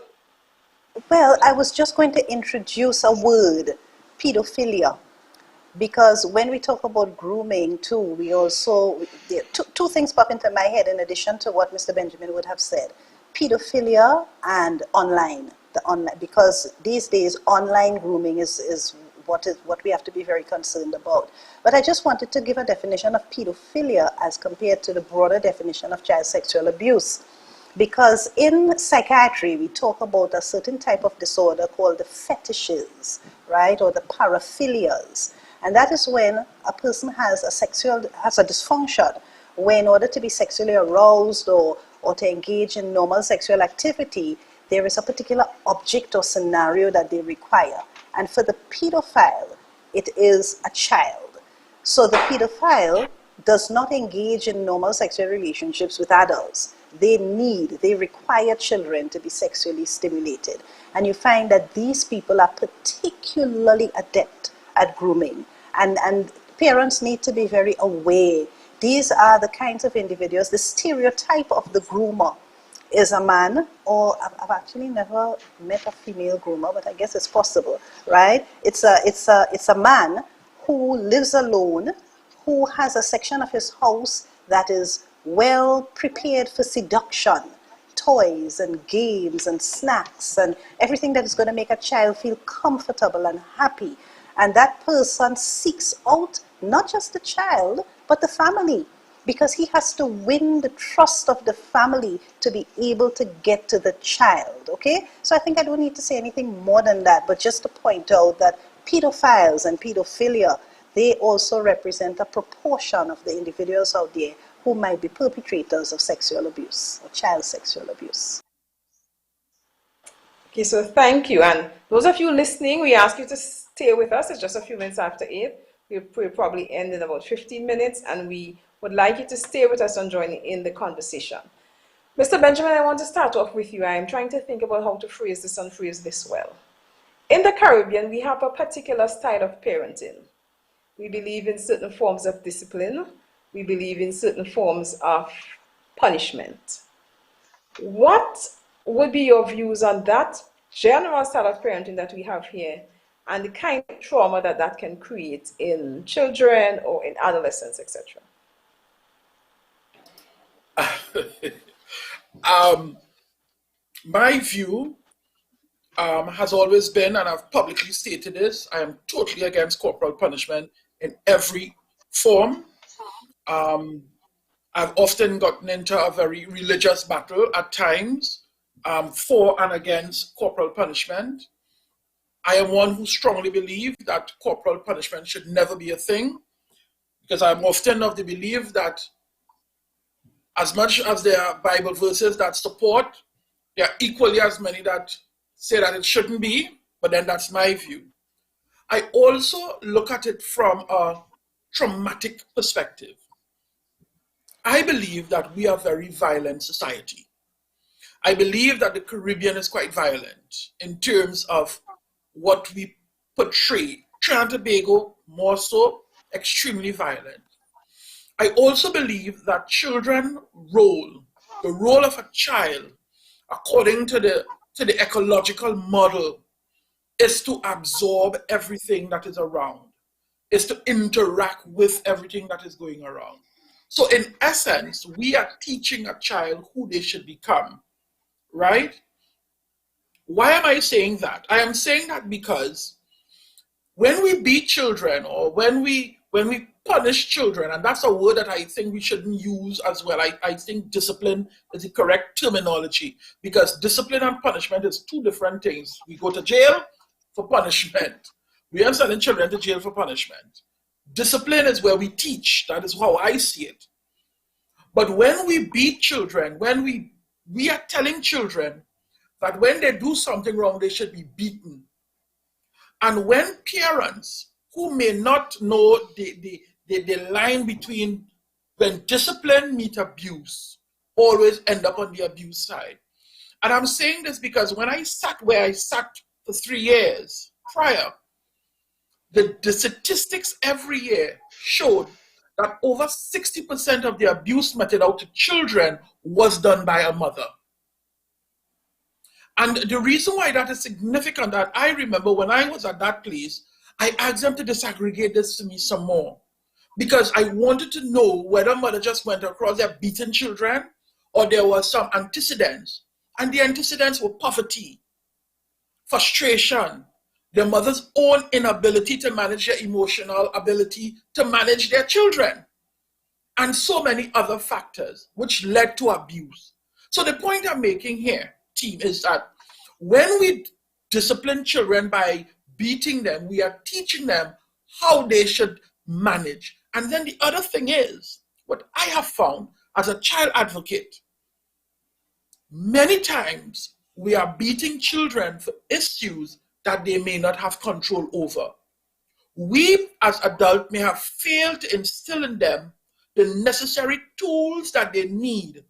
Speaker 4: Well, I was just going to introduce a word, pedophilia. Because when we talk about grooming too, we also, two things pop into my head in addition to what Mr. Benjamin would have said. Pedophilia and online, because these days online grooming is what we have to be very concerned about. But I just wanted to give a definition of pedophilia as compared to the broader definition of child sexual abuse. Because in psychiatry, we talk about a certain type of disorder called the fetishes, right, or the paraphilias. And that is when a person has a dysfunction, where in order to be sexually aroused or to engage in normal sexual activity, there is a particular object or scenario that they require. And for the pedophile, it is a child. So the pedophile does not engage in normal sexual relationships with adults. They require children to be sexually stimulated. And you find that these people are particularly adept at grooming. And parents need to be very aware. These are the kinds of individuals, the stereotype of the groomer is a man, or I've actually never met a female groomer, but I guess it's possible, right? It's a man who lives alone, who has a section of his house that is well prepared for seduction, toys and games and snacks and everything that is going to make a child feel comfortable and happy. And that person seeks out not just the child, but the family, because he has to win the trust of the family to be able to get to the child, okay? So I think I don't need to say anything more than that, but just to point out that pedophiles and pedophilia, they also represent a proportion of the individuals out there who might be perpetrators of sexual abuse or child sexual abuse.
Speaker 2: Okay, so thank you. And those of you listening, we ask you to stay with us. It's just a few minutes after 8. We'll probably end in about 15 minutes, and we would like you to stay with us and join in the conversation. Mr. Benjamin, I want to start off with you. I am trying to think about how to phrase this and phrase this well. In the Caribbean, we have a particular style of parenting We believe in certain forms of discipline. We believe in certain forms of punishment. What would be your views on that general style of parenting that we have here and the kind of trauma that that can create in children or in adolescents, etc.?
Speaker 3: My view has always been, and I've publicly stated this, I am totally against corporal punishment in every form. I've often gotten into a very religious battle at times for and against corporal punishment. I am one who strongly believes that corporal punishment should never be a thing, because I'm often of the belief that as much as there are Bible verses that support, there are equally as many that say that it shouldn't be, but then that's my view. I also look at it from a traumatic perspective. I believe that we are a very violent society. I believe that the Caribbean is quite violent in terms of what we portray. Trinidad and Tobago, more so, extremely violent. I also believe that children's role, the role of a child, according to the ecological model, is to absorb everything that is around, is to interact with everything that is going around. So in essence, we are teaching a child who they should become, right? Why am I saying that? I am saying that because when we beat children or when we punish children, and that's a word that I think we shouldn't use as well. I think discipline is the correct terminology, because discipline and punishment is two different things. We go to jail for punishment. We are sending children to jail for punishment. Discipline is where we teach. That is how I see it. But when we beat children, when we are telling children that when they do something wrong, they should be beaten. And when parents who may not know the line between when discipline meets abuse, always end up on the abuse side. And I'm saying this because when I sat where I sat for 3 years prior, the statistics every year showed that over 60% of the abuse meted out to children was done by a mother. And the reason why that is significant, that I remember when I was at that place, I asked them to disaggregate this to me some more, because I wanted to know whether mother just went across there beating children or there was some antecedents. And the antecedents were poverty, frustration, their mother's own inability to manage their emotional ability to manage their children, and so many other factors which led to abuse. So the point I'm making here, team, is that when we discipline children by beating them, we are teaching them how they should manage. And then the other thing is, what I have found as a child advocate, many times we are beating children for issues that they may not have control over. We as adults may have failed to instill in them the necessary tools that they need.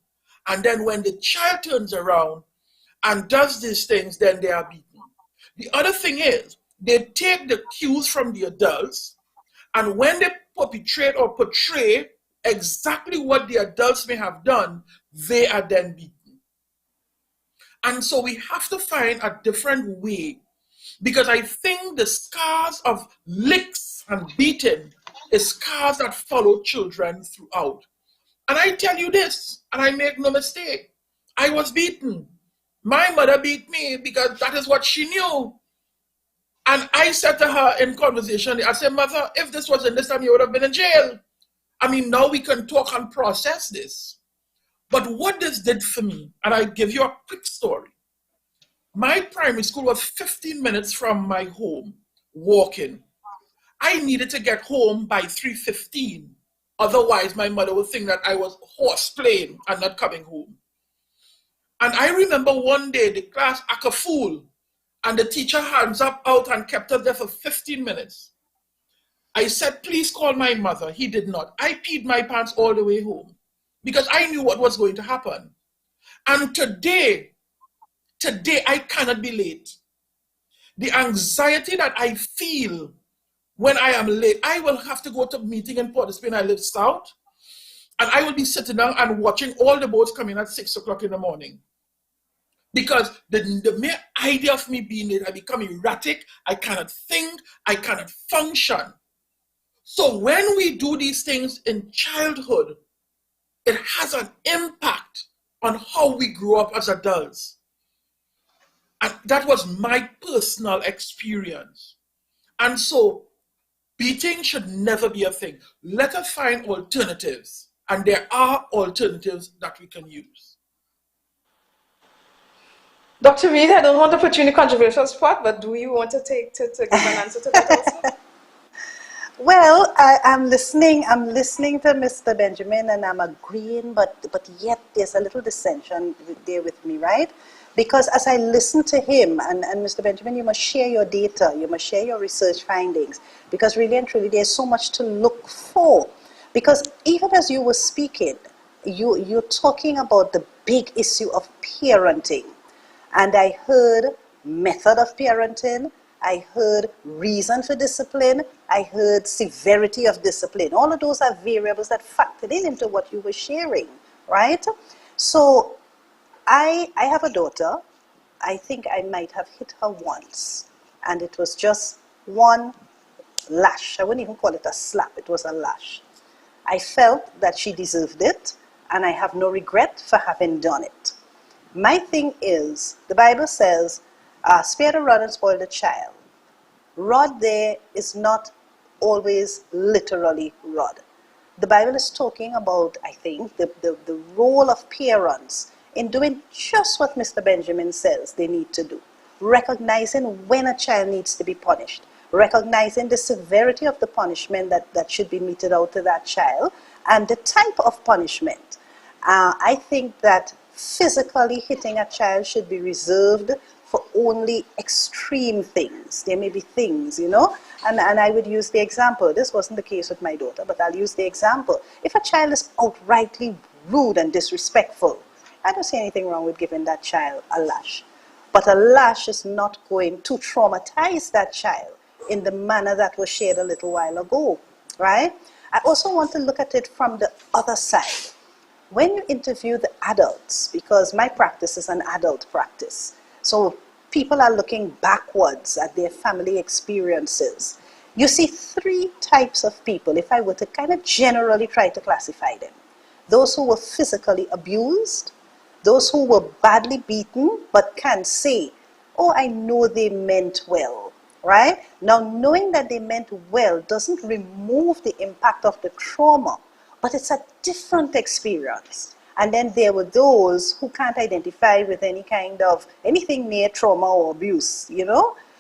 Speaker 3: And then when the child turns around and does these things, then they are beaten. The other thing is, they take the cues from the adults, and when they perpetrate or portray exactly what the adults may have done, they are then beaten. And so we have to find a different way, because I think the scars of licks and beating is scars that follow children throughout. And I tell you this, and I make no mistake, I was beaten. My mother beat me because that is what she knew. And I said to her in conversation, I said, Mother, if this was in this time, you would have been in jail. I mean, now we can talk and process this. But what this did for me, and I give you a quick story. My primary school was 15 minutes from my home, walking. I needed to get home by 3:15. Otherwise, my mother would think that I was horseplaying and not coming home. And I remember one day the class acted a fool, and the teacher hands up out and kept us there for 15 minutes. I said, please call my mother. He did not. I peed my pants all the way home because I knew what was going to happen. And today I cannot be late. The anxiety that I feel When I am late, I will have to go to a meeting in Port of Spain. I live south. And I will be sitting down and watching all the boats coming at 6 o'clock in the morning. Because the mere idea of me being late, I become erratic. I cannot think. I cannot function. So when we do these things in childhood, it has an impact on how we grow up as adults. And that was my personal experience. And so beating should never be a thing. Let us find alternatives. And there are alternatives that we can use.
Speaker 2: Dr. Reid, I don't want to put you in a controversial spot, but do you want to give an answer to that also?
Speaker 4: Well, I'm listening. I'm listening to Mr. Benjamin, and I'm agreeing, but yet there's a little dissension there with me, right? Because as I listen to him, and Mr. Benjamin, you must share your data, you must share your research findings, because really and truly, there's so much to look for. Because even as you were speaking, you're talking about the big issue of parenting. And I heard method of parenting, I heard reason for discipline, I heard severity of discipline. All of those are variables that factored in into what you were sharing, right? So I have a daughter. I think I might have hit her once, and it was just one lash. I wouldn't even call it a slap, it was a lash. I felt that she deserved it, and I have no regret for having done it. My thing is, the Bible says, spare the rod and spoil the child. Rod there is not always literally rod. The Bible is talking about, I think, the role of parents in doing just what Mr. Benjamin says they need to do. Recognizing when a child needs to be punished. Recognizing the severity of the punishment that should be meted out to that child and the type of punishment. I think that physically hitting a child should be reserved for only extreme things. There may be things, and I would use the example. This wasn't the case with my daughter, but I'll use the example. If a child is outrightly rude and disrespectful, I don't see anything wrong with giving that child a lash. But a lash is not going to traumatize that child in the manner that was shared a little while ago, right? I also want to look at it from the other side. When you interview the adults, because my practice is an adult practice, so people are looking backwards at their family experiences, you see three types of people, if I were to kind of generally try to classify them. Those who were physically abused, those who were badly beaten but can say, oh, I know they meant well, right? Now, knowing that they meant well doesn't remove the impact of the trauma, but it's a different experience. And then there were those who can't identify with any kind of anything near trauma or abuse,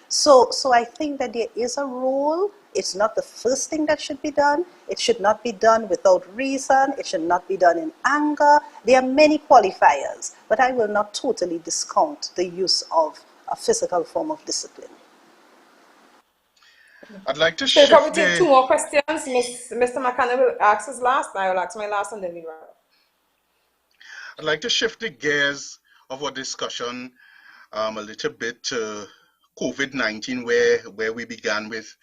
Speaker 4: So I think that there is a role. It's not the first thing that should be done. It should not be done without reason. It should not be done in anger. There are many qualifiers, but I will not totally discount the use of a physical form of discipline.
Speaker 1: I'd like to
Speaker 2: We'll probably
Speaker 1: shift
Speaker 2: take two more questions. Mr. McCann will ask his last, and I will ask my last, and then we wrap up.
Speaker 1: I'd like to shift the gears of our discussion a little bit to COVID-19, where we began with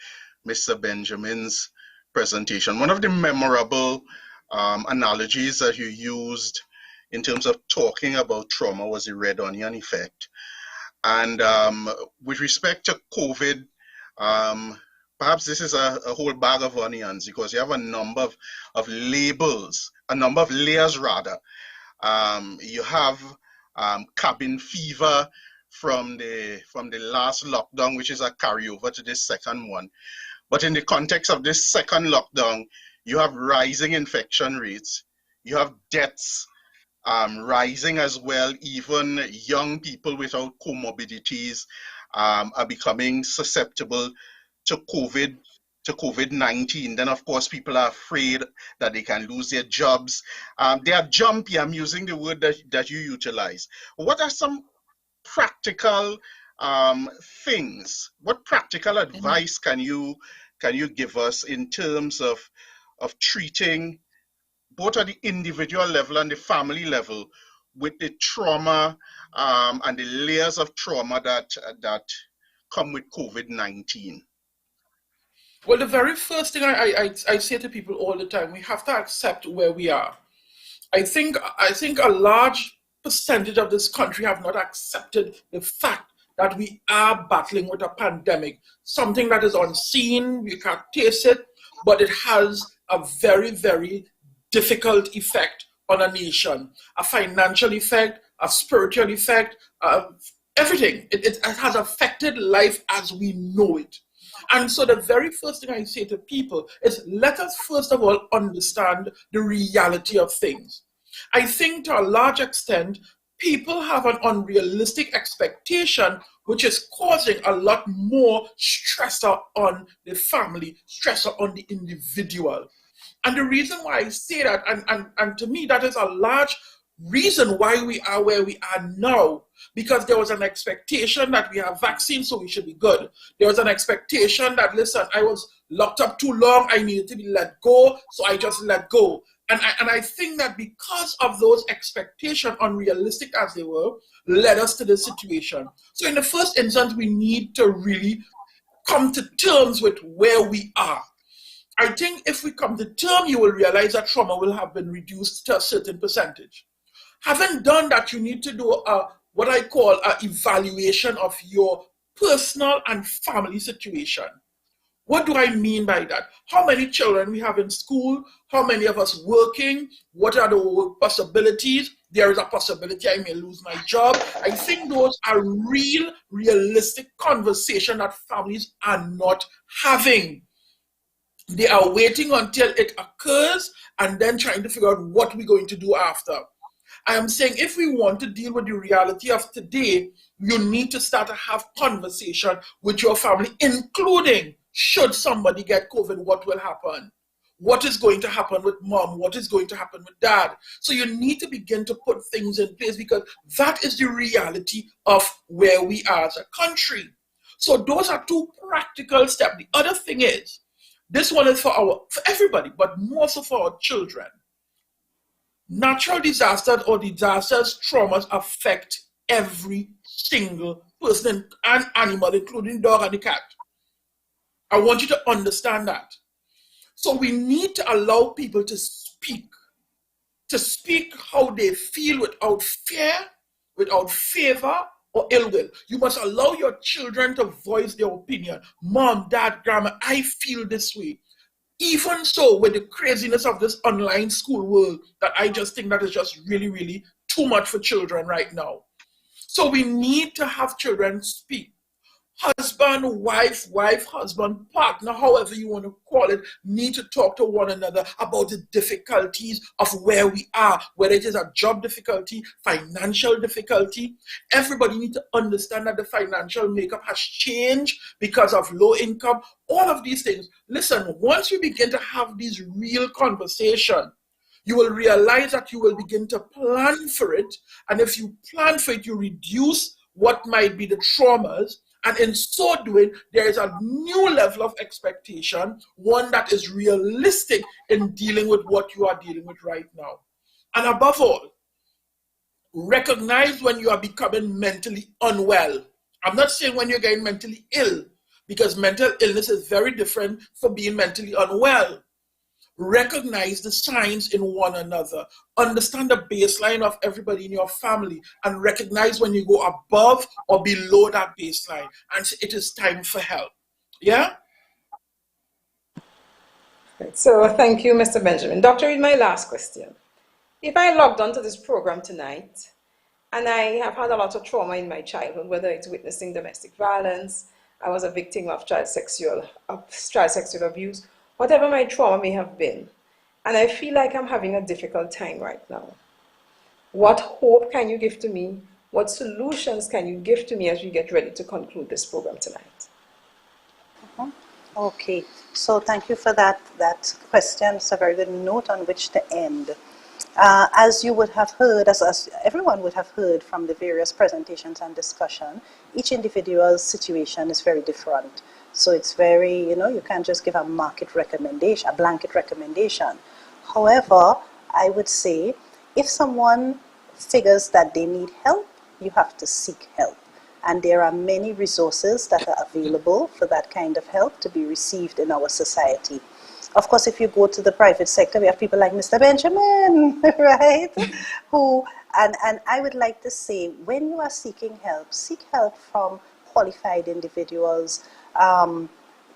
Speaker 1: Mr. Benjamin's presentation. One of the memorable analogies that you used in terms of talking about trauma was the red onion effect. And with respect to COVID, perhaps this is a whole bag of onions, because you have a number of labels, a number of layers rather. You have cabin fever from the last lockdown, which is a carryover to this second one. But in the context of this second lockdown, you have rising infection rates, you have deaths rising as well. Even young people without comorbidities are becoming susceptible to COVID-19. Then, of course, people are afraid that they can lose their jobs. They are jumpy. I'm using the word that you utilize. What are some practical things? What practical advice can you give us in terms of treating both at the individual level and the family level with the trauma and the layers of trauma that come with COVID-19?
Speaker 3: Well, the very first thing I say to people all the time, we have to accept where we are. I think a large percentage of this country have not accepted the fact that we are battling with a pandemic, something that is unseen, we can't taste it, but it has a very, very difficult effect on a nation, a financial effect, a spiritual effect, everything. It has affected life as we know it. And so the very first thing I say to people is let us first of all understand the reality of things. I think to a large extent, people have an unrealistic expectation, which is causing a lot more stressor on the family, stressor on the individual. And the reason why I say that, and to me, that is a large reason why we are where we are now, because there was an expectation that we have vaccines, so we should be good. There was an expectation that, listen, I was locked up too long, I needed to be let go, so I just let go. And I think that because of those expectations, unrealistic as they were, led us to this situation. So in the first instance, we need to really come to terms with where we are. I think if we come to term, you will realize that trauma will have been reduced to a certain percentage. Having done that, you need to do what I call an evaluation of your personal and family situation. What do I mean by that? How many children we have in school? How many of us working? What are the possibilities? There is a possibility I may lose my job. I think those are real, realistic conversations that families are not having. They are waiting until it occurs and then trying to figure out what we're going to do after. I am saying if we want to deal with the reality of today, you need to start to have conversation with your family, including should somebody get COVID, what will happen? What is going to happen with mom? What is going to happen with dad? So you need to begin to put things in place because that is the reality of where we are as a country. So those are two practical steps. The other thing is, this one is for everybody, but more so for our children. Natural disasters or disasters, traumas affect every single person and animal, including dog and the cat. I want you to understand that. So we need to allow people to speak how they feel without fear, without favor or ill will. You must allow your children to voice their opinion. Mom, dad, grandma, I feel this way. Even so, with the craziness of this online school world, that I just think that is just really, really too much for children right now. So we need to have children speak. Husband, wife, husband, partner, however you want to call it, need to talk to one another about the difficulties of where we are, whether it is a job difficulty, financial difficulty. Everybody needs to understand that the financial makeup has changed because of low income, all of these things. Listen, once you begin to have these real conversations, you will realize that you will begin to plan for it. And if you plan for it, you reduce what might be the traumas. And in so doing, there is a new level of expectation, one that is realistic in dealing with what you are dealing with right now. And above all, recognize when you are becoming mentally unwell. I'm not saying when you're getting mentally ill, because mental illness is very different from being mentally unwell. Recognize the signs in one another. Understand the baseline of everybody in your family and recognize when you go above or below that baseline and it is time for help. Yeah?
Speaker 2: So thank you, Mr. Benjamin. Dr. Reid, my last question. If I logged onto this program tonight and I have had a lot of trauma in my childhood, whether it's witnessing domestic violence, I was a victim of child sexual abuse, whatever my trauma may have been, and I feel like I'm having a difficult time right now. What hope can you give to me? What solutions can you give to me as we get ready to conclude this program tonight?
Speaker 4: Okay, so thank you for that question. It's a very good note on which to end. As you would have heard, as everyone would have heard from the various presentations and discussion, each individual's situation is very different. So it's very, you can't just give a blanket recommendation. However, I would say if someone figures that they need help, you have to seek help. And there are many resources that are available for that kind of help to be received in our society. Of course, if you go to the private sector, we have people like Mr. Benjamin, right? And I would like to say, when you are seeking help, seek help from qualified individuals.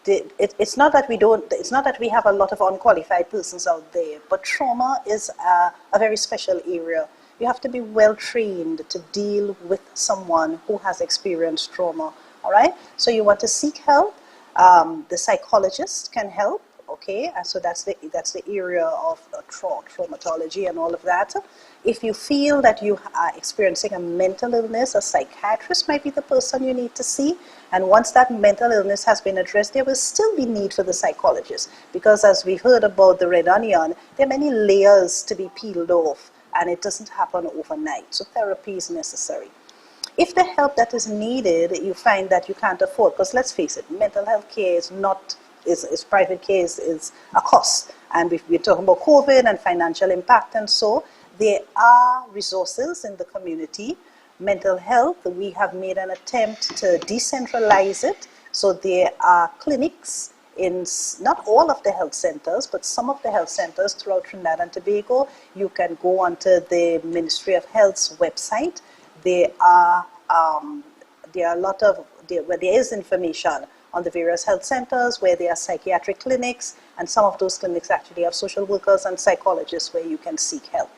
Speaker 4: It's not that it's not that we have a lot of unqualified persons out there, but trauma is a very special area. You have to be well trained to deal with someone who has experienced trauma. All right, so you want to seek help. The psychologist can help. Okay, and so that's the area of traumatology and all of that. If you feel that you are experiencing a mental illness, a psychiatrist might be the person you need to see. And once that mental illness has been addressed, there will still be need for the psychologist, because as we've heard about the red onion, there are many layers to be peeled off, and it doesn't happen overnight. So therapy is necessary. If the help that is needed, you find that you can't afford, because let's face it, mental health care is not, is private care is a cost. And we're talking about COVID and financial impact, and so there are resources in the community. Mental health, we have made an attempt to decentralize it. So there are clinics in not all of the health centers, but some of the health centers throughout Trinidad and Tobago. You can go onto the Ministry of Health's website. There are a lot of, where there is information on the various health centers, where there are psychiatric clinics, and some of those clinics actually have social workers and psychologists where you can seek help.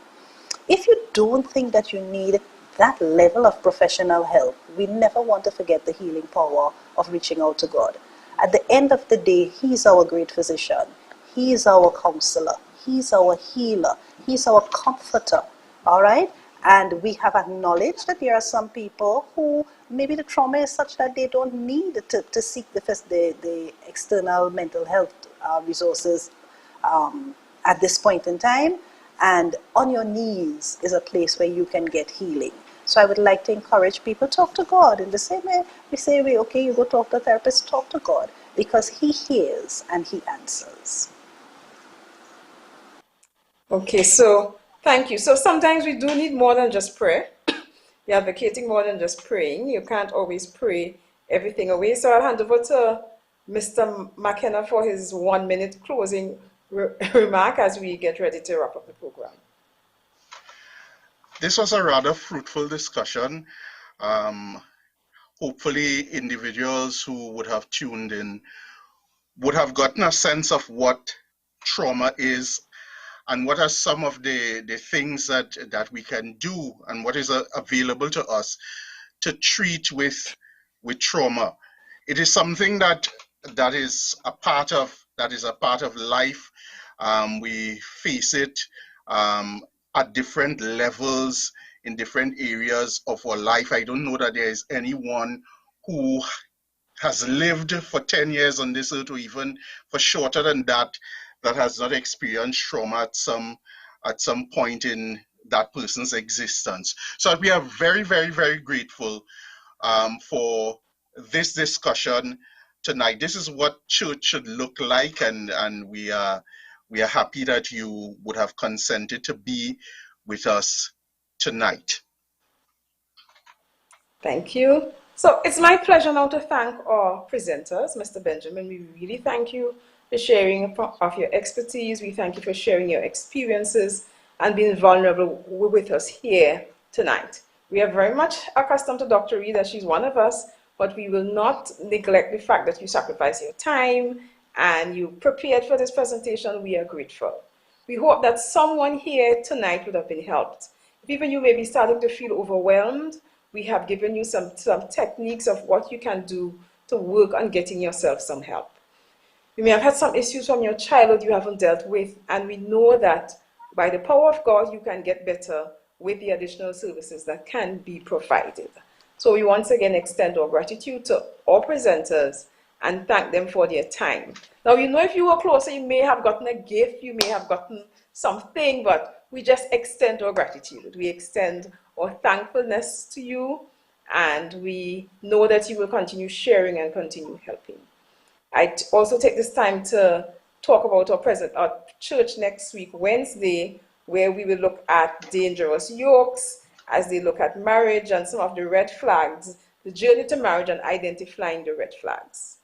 Speaker 4: If you don't think that you need that level of professional help, we never want to forget the healing power of reaching out to God. At the end of the day, He's our great physician. He is our counselor. He's our healer. He's our comforter. All right? And we have acknowledged that there are some people who maybe the trauma is such that they don't need to seek the external mental health resources at this point in time. And on your knees is a place where you can get healing. So I would like to encourage people, talk to God. In the same way we say, okay, you go talk to a therapist, talk to God, because He hears and He answers.
Speaker 2: Okay, so thank you. So sometimes we do need more than just prayer. You're advocating more than just praying. You can't always pray everything away. So I'll hand over to Mr. McKenna for his 1 minute closing remark as we get ready to wrap up the program.
Speaker 1: This was a rather fruitful discussion. Hopefully individuals who would have tuned in would have gotten a sense of what trauma is and what are some of the things that we can do and what is available to us to treat with trauma. It is something that is a part of life. We face it at different levels in different areas of our life. I don't know that there is anyone who has lived for 10 years on this earth, or even for shorter than that has not experienced trauma at some point in that person's existence. So we are very, very, very grateful for this discussion tonight. This is what church should look like, and we are happy that you would have consented to be with us tonight.
Speaker 2: Thank you. So it's my pleasure now to thank our presenters. Mr. Benjamin, we really thank you for sharing of your expertise. We thank you for sharing your experiences and being vulnerable with us here tonight. We are very much accustomed to Dr. Reid, that she's one of us, but we will not neglect the fact that you sacrificed your time and you prepared for this presentation. We are grateful. We hope that someone here tonight would have been helped. If even you may be starting to feel overwhelmed, we have given you some techniques of what you can do to work on getting yourself some help. You may have had some issues from your childhood you haven't dealt with, and we know that by the power of God, you can get better with the additional services that can be provided. So we once again extend our gratitude to all presenters and thank them for their time. Now, you know, if you were closer, you may have gotten a gift, you may have gotten something, but we just extend our gratitude. We extend our thankfulness to you, and we know that you will continue sharing and continue helping. I also take this time to talk about our church next week, Wednesday, where we will look at dangerous yokes as they look at marriage and some of the red flags the journey to marriage and identifying the red flags.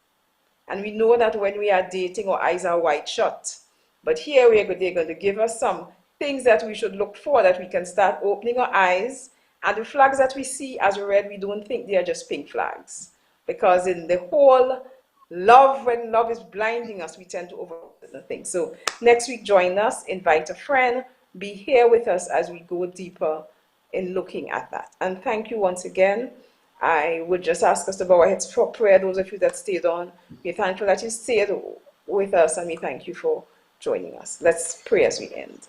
Speaker 2: And we know that when we are dating, our eyes are wide shut. But here they're going to give us some things that we should look for, that we can start opening our eyes. And the flags that we see as red, we don't think they are just pink flags. Because in the whole love, when love is blinding us, we tend to overlook certain things. So next week, join us, invite a friend, be here with us as we go deeper in looking at that. And thank you once again. I would just ask us to bow our heads for prayer. Those of you that stayed on, we're thankful that you stayed with us, and we thank you for joining us. Let's pray as we end.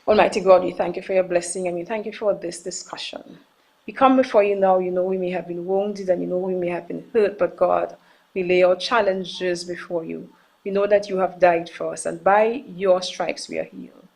Speaker 2: Almighty God, we thank you for your blessing, and we thank you for this discussion. We come before you now. You know we may have been wounded, and you know we may have been hurt, but God, we lay our challenges before you. We know that you have died for us, and by your stripes we are healed.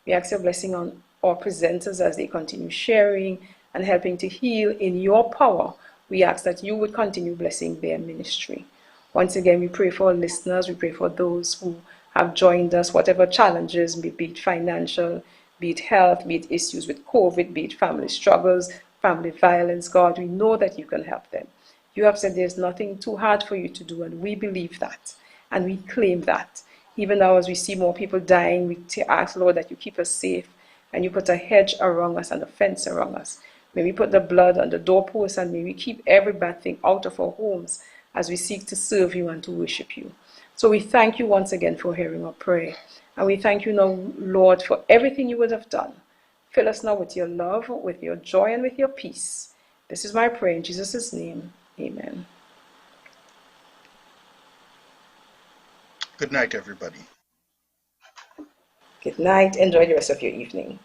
Speaker 2: We ask your blessing on our presenters as they continue sharing and helping to heal in your power. We ask that you would continue blessing their ministry. Once again, we pray for our listeners. We pray for those who have joined us, whatever challenges, be it financial, be it health, be it issues with COVID, be it family struggles, family violence. God, we know that you can help them. You have said there's nothing too hard for you to do, and we believe that, and we claim that. Even now, as we see more people dying, we ask, Lord, that you keep us safe, and you put a hedge around us and a fence around us. May we put the blood on the doorposts, and may we keep every bad thing out of our homes as we seek to serve you and to worship you. So we thank you once again for hearing our prayer. And we thank you now, Lord, for everything you would have done. Fill us now with your love, with your joy, and with your peace. This is my prayer in Jesus' name. Amen.
Speaker 1: Good night, everybody.
Speaker 2: Good night. Enjoy the rest of your evening.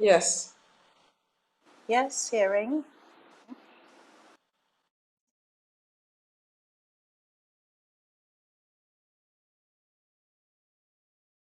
Speaker 2: Yes.
Speaker 4: Yes, hearing.